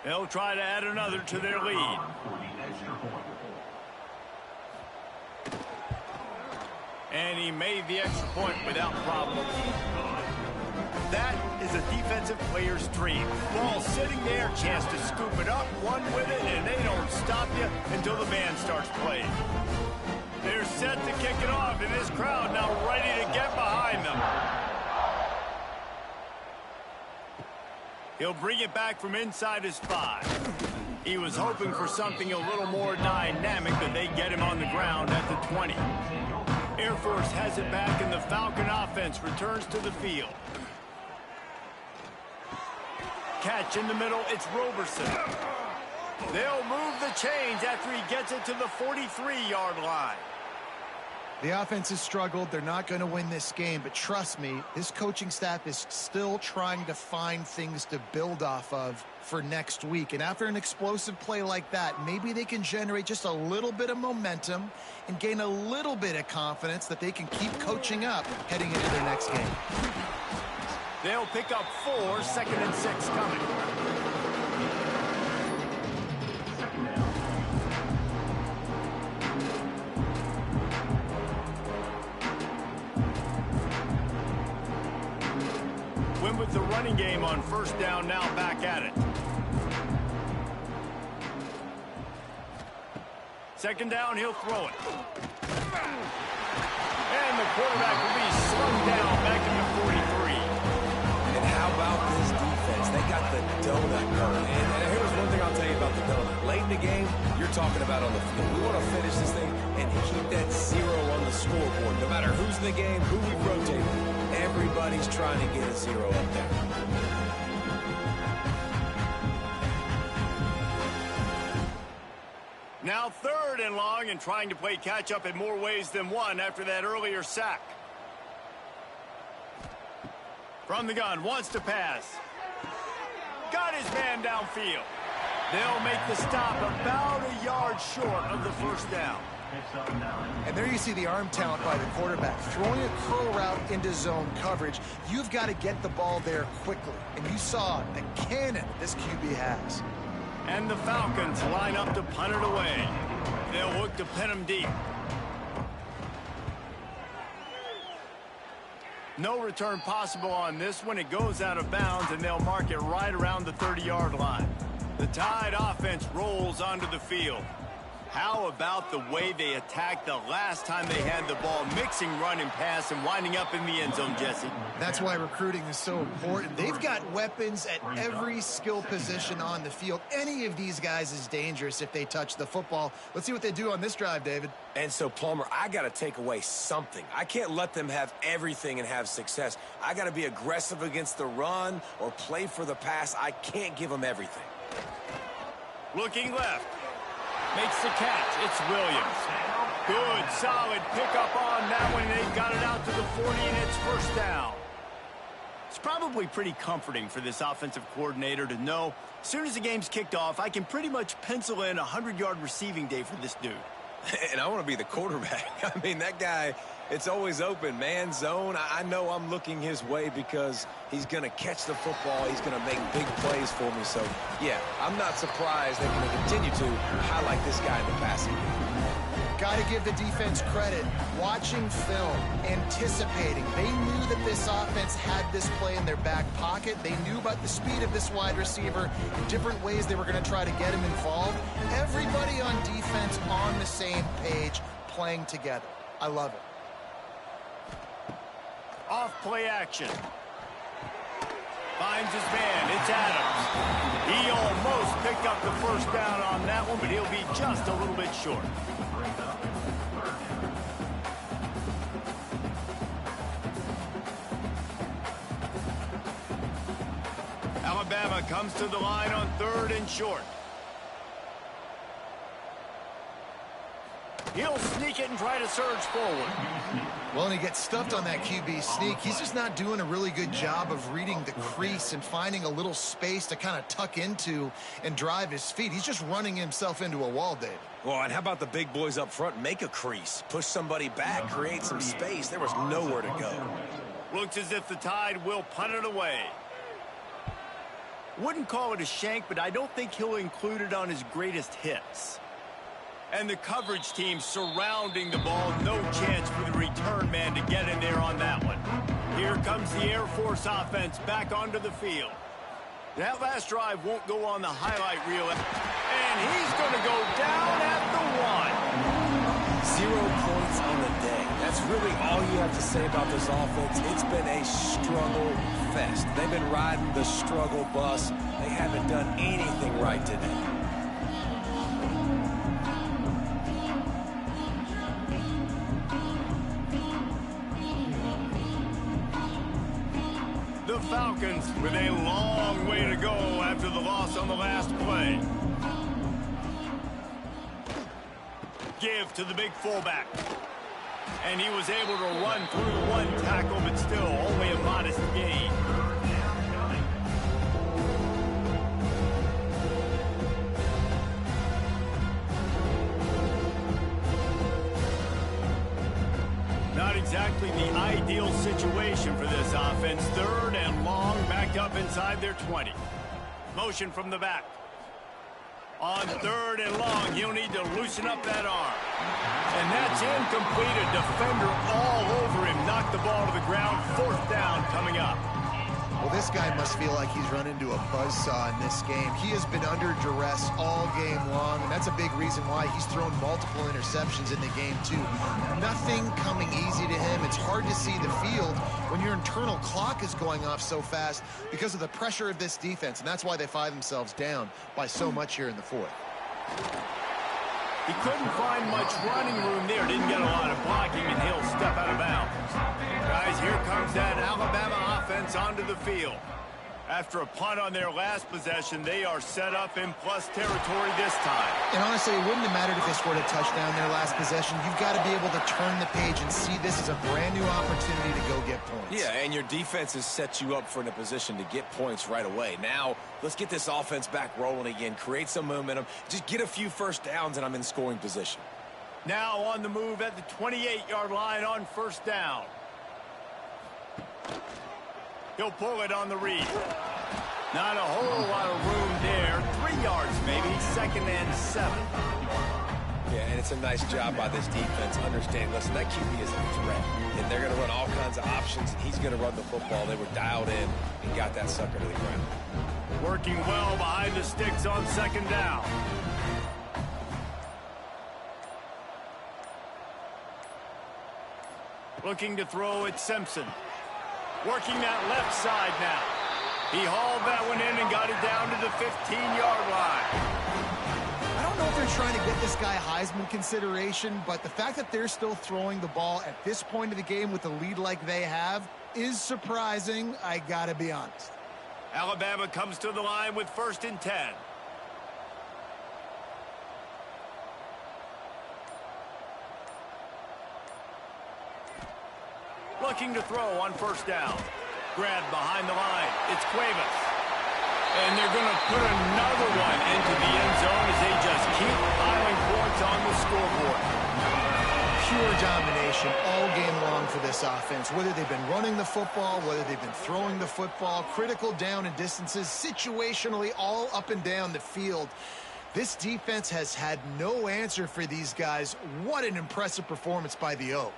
S1: They'll try to add another to their lead. And he made the extra point without problem. That is a defensive player's dream. Ball sitting there, chance to scoop it up, one with it, and they don't stop you until the band starts playing. They're set to kick it off, and this crowd now ready to get behind them. He'll bring it back from inside his 5. He was hoping for something a little more dynamic, but they get him on the ground at the 20. Air Force has it back, and the Falcon offense returns to the field. Catch in the middle, it's Roberson. They'll move the chains after he gets it to the 43-yard line.
S2: The offense has struggled. They're not going to win this game, but trust me, this coaching staff is still trying to find things to build off of for next week. And after an explosive play like that, maybe they can generate just a little bit of momentum and gain a little bit of confidence that they can keep coaching up heading into their next game.
S1: They'll pick up 4, 2nd and 6 coming. Win with the running game on first down, now back at it. Second down, he'll throw it. And the quarterback will be slowed down back in the 43.
S3: And how about this defense? They got the donut going. And here's one thing I'll tell you about the donut. Late in the game, you're talking about on the field. We want to finish this thing and keep that 0 on the scoreboard. No matter who's in the game, who we rotate, everybody's trying to get a 0 up there.
S1: Now 3rd and long, and trying to play catch-up in more ways than one after that earlier sack. From the gun, wants to pass. Got his man downfield. They'll make the stop about a yard short of the first down.
S2: And there you see the arm talent by the quarterback. Throwing a curl route into zone coverage, you've got to get the ball there quickly. And you saw the cannon this QB has.
S1: And the Falcons line up to punt it away. They'll look to pin him deep. No return possible on this one. It goes out of bounds, and they'll mark it right around the 30-yard line. The Tide offense rolls onto the field. How about the way they attacked the last time they had the ball, mixing run and pass and winding up in the end zone, Jesse?
S2: That's why recruiting is so important. They've got weapons at every skill position on the field. Any of these guys is dangerous if they touch the football. Let's see what they do on this drive, David.
S3: And so, Plummer, I got to take away something. I can't let them have everything and have success. I got to be aggressive against the run or play for the pass. I can't give them everything.
S1: Looking left. Makes the catch. It's Williams. Good, solid pickup on that one. They've got it out to the 40, and it's first down. It's probably pretty comforting for this offensive coordinator to know as soon as the game's kicked off, I can pretty much pencil in a 100-yard receiving day for this dude.
S3: And I want to be the quarterback. I mean, that guy, it's always open, man, zone. I know I'm looking his way because he's going to catch the football. He's going to make big plays for me. So, yeah, I'm not surprised they're going to continue to highlight this guy in the passing game.
S2: Got to give the defense credit. Watching film, anticipating. They knew that this offense had this play in their back pocket. They knew about the speed of this wide receiver and different ways they were going to try to get him involved. Everybody on defense on the same page, playing together. I love it.
S1: Off play action. Finds his man. It's Adams. He almost picked up the first down on that one, but he'll be just a little bit short. Alabama comes to the line on 3rd and short. He'll sneak it and try to surge forward.
S2: Well, and he gets stuffed on that QB sneak. He's just not doing a really good job of reading the crease and finding a little space to kind of tuck into and drive his feet. He's just running himself into a wall, Dave.
S3: Well, and how about the big boys up front? Make a crease. Push somebody back. Create some space. There was nowhere to go.
S1: Looks as if the Tide will punt it away. Wouldn't call it a shank, but I don't think he'll include it on his greatest hits. And the coverage team surrounding the ball. No chance for the return man to get in there on that one. Here comes the Air Force offense back onto the field. That last drive won't go on the highlight reel. And he's going to go down at the 1.
S3: 0 points on the day. That's really all you have to say about this offense. It's been a struggle fest. They've been riding the struggle bus. They haven't done anything right today.
S1: The Falcons with a long way to go after the loss on the last play. Give to the big fullback. And he was able to run through one tackle, but still only a modest gain. Not exactly the ideal situation for this offense. 3rd and long, backed up inside their 20. Motion from the back. On 3rd and long, he'll need to loosen up that arm. And that's incomplete. A defender all over him. Knocked the ball to the ground. 4th down coming up.
S2: Well, this guy must feel like he's run into a buzzsaw in this game. He has been under duress all game long, and that's a big reason why he's thrown multiple interceptions in the game, too. Nothing coming easy to him. It's hard to see the field when your internal clock is going off so fast because of the pressure of this defense, and that's why they find themselves down by so much here in the 4th.
S1: He couldn't find much running room there. Didn't get a lot of blocking, and he'll step out of bounds. Guys, here comes that Alabama offense onto the field. After a punt on their last possession, they are set up in plus territory this time.
S2: And honestly, it wouldn't have mattered if they scored a touchdown their last possession. You've got to be able to turn the page and see this as a brand new opportunity to go get points.
S3: Yeah, and your defense has set you up for in a position to get points right away. Now, let's get this offense back rolling again, create some momentum, just get a few first downs, and I'm in scoring position.
S1: Now on the move at the 28-yard line on 1st down. He'll pull it on the read. Not a whole lot of room there. 3 yards maybe. 2nd and 7.
S3: Yeah, and it's a nice job by this defense. Understand, listen, that QB is a threat. And they're going to run all kinds of options, and he's going to run the football. They were dialed in and got that sucker to the ground.
S1: Working well behind the sticks on 2nd down. Looking to throw at Simpson. Working that left side now. He hauled that one in and got it down to the 15-yard line.
S2: I don't know if they're trying to get this guy Heisman consideration, but the fact that they're still throwing the ball at this point of the game with a lead like they have is surprising, I gotta be honest.
S1: Alabama comes to the line with 1st and 10. Looking to throw on 1st down. Grabbed behind the line. It's Cuevas. And they're going to put another one into the end zone as they just keep piling points on the scoreboard.
S2: pure domination all game long for this offense. Whether they've been running the football, whether they've been throwing the football, critical down and distances, situationally all up and down the field. This defense has had no answer for these guys. What an impressive performance by the O.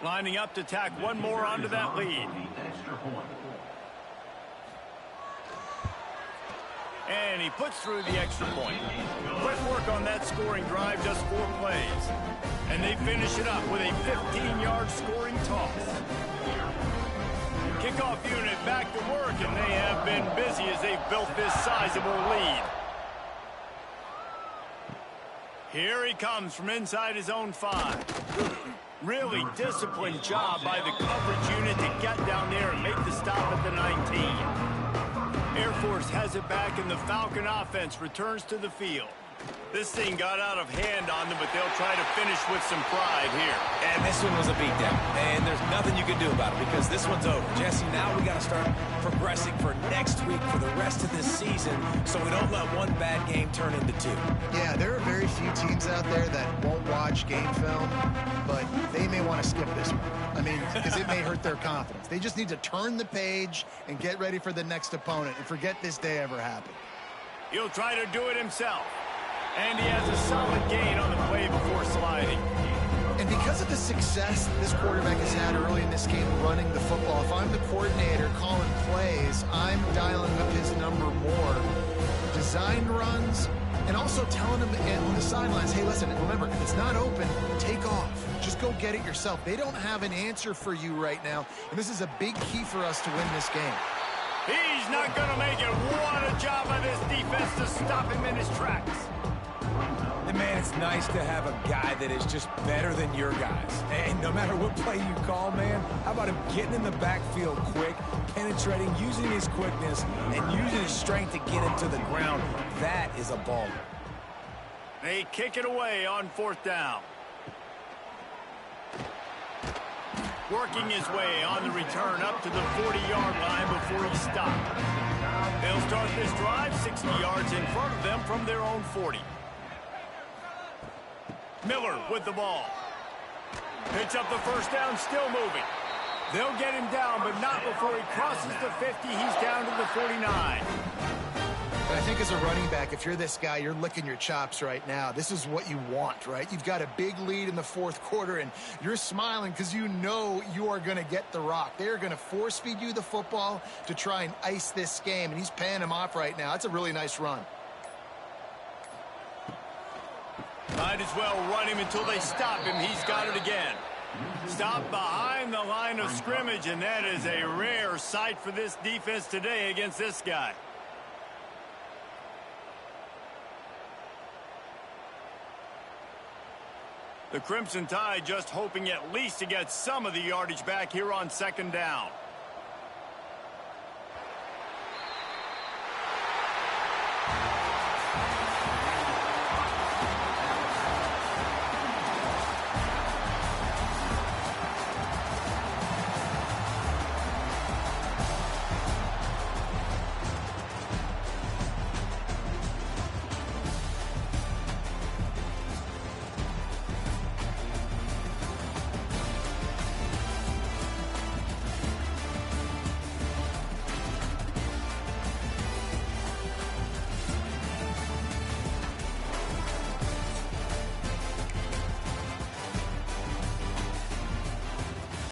S1: Lining up to tack one more onto that lead. And he puts through the extra point. Quick work on that scoring drive, just 4 plays. And they finish it up with a 15-yard scoring toss. Kickoff unit back to work, and they have been busy as they've built this sizable lead. Here he comes from inside his own 5. Really disciplined job by the coverage unit to get down there and make the stop at the 19. Air Force has it back, and the Falcon offense returns to the field. This thing got out of hand on them, but they'll try to finish with some pride here.
S3: And this one was a beatdown, and there's nothing you can do about it because this one's over. Jesse, now we got to start progressing for next week for the rest of this season so we don't let one bad game turn into 2.
S2: Yeah, there are very few teams out there that won't watch game film, but they may want to skip this one. I mean, because it may hurt their confidence. They just need to turn the page and get ready for the next opponent and forget this day ever happened.
S1: He'll try to do it himself. And he has a solid gain on the play before sliding.
S2: And because of the success this quarterback has had early in this game running the football, if I'm the coordinator calling plays, I'm dialing up his number more. Design runs, and also telling him on the sidelines, hey, listen, remember, if it's not open, take off. Just go get it yourself. They don't have an answer for you right now, and this is a big key for us to win this game.
S1: He's not going to make it. What a job by this defense to stop him in his tracks.
S3: And man, it's nice to have a guy that is just better than your guys. And no matter what play you call, man, how about him getting in the backfield quick, penetrating, using his quickness, and using his strength to get him to the ground? That is a baller.
S1: They kick it away on 4th down. Working his way on the return up to the 40-yard line before he stopped. They'll start this drive 60 yards in front of them from their own 40. Miller with the ball. Picks up the first down, still moving. They'll get him down, but not before he crosses the 50. He's down to the 49.
S2: And I think as a running back, if you're this guy, you're licking your chops right now. This is what you want, right? You've got a big lead in the 4th quarter, and you're smiling because you know you are going to get the rock. They're going to force-feed you the football to try and ice this game, and he's paying him off right now. That's a really nice run.
S1: Might as well run him until they stop him. He's got it again. Stop behind the line of scrimmage, and that is a rare sight for this defense today against this guy. The Crimson Tide just hoping at least to get some of the yardage back here on 2nd down.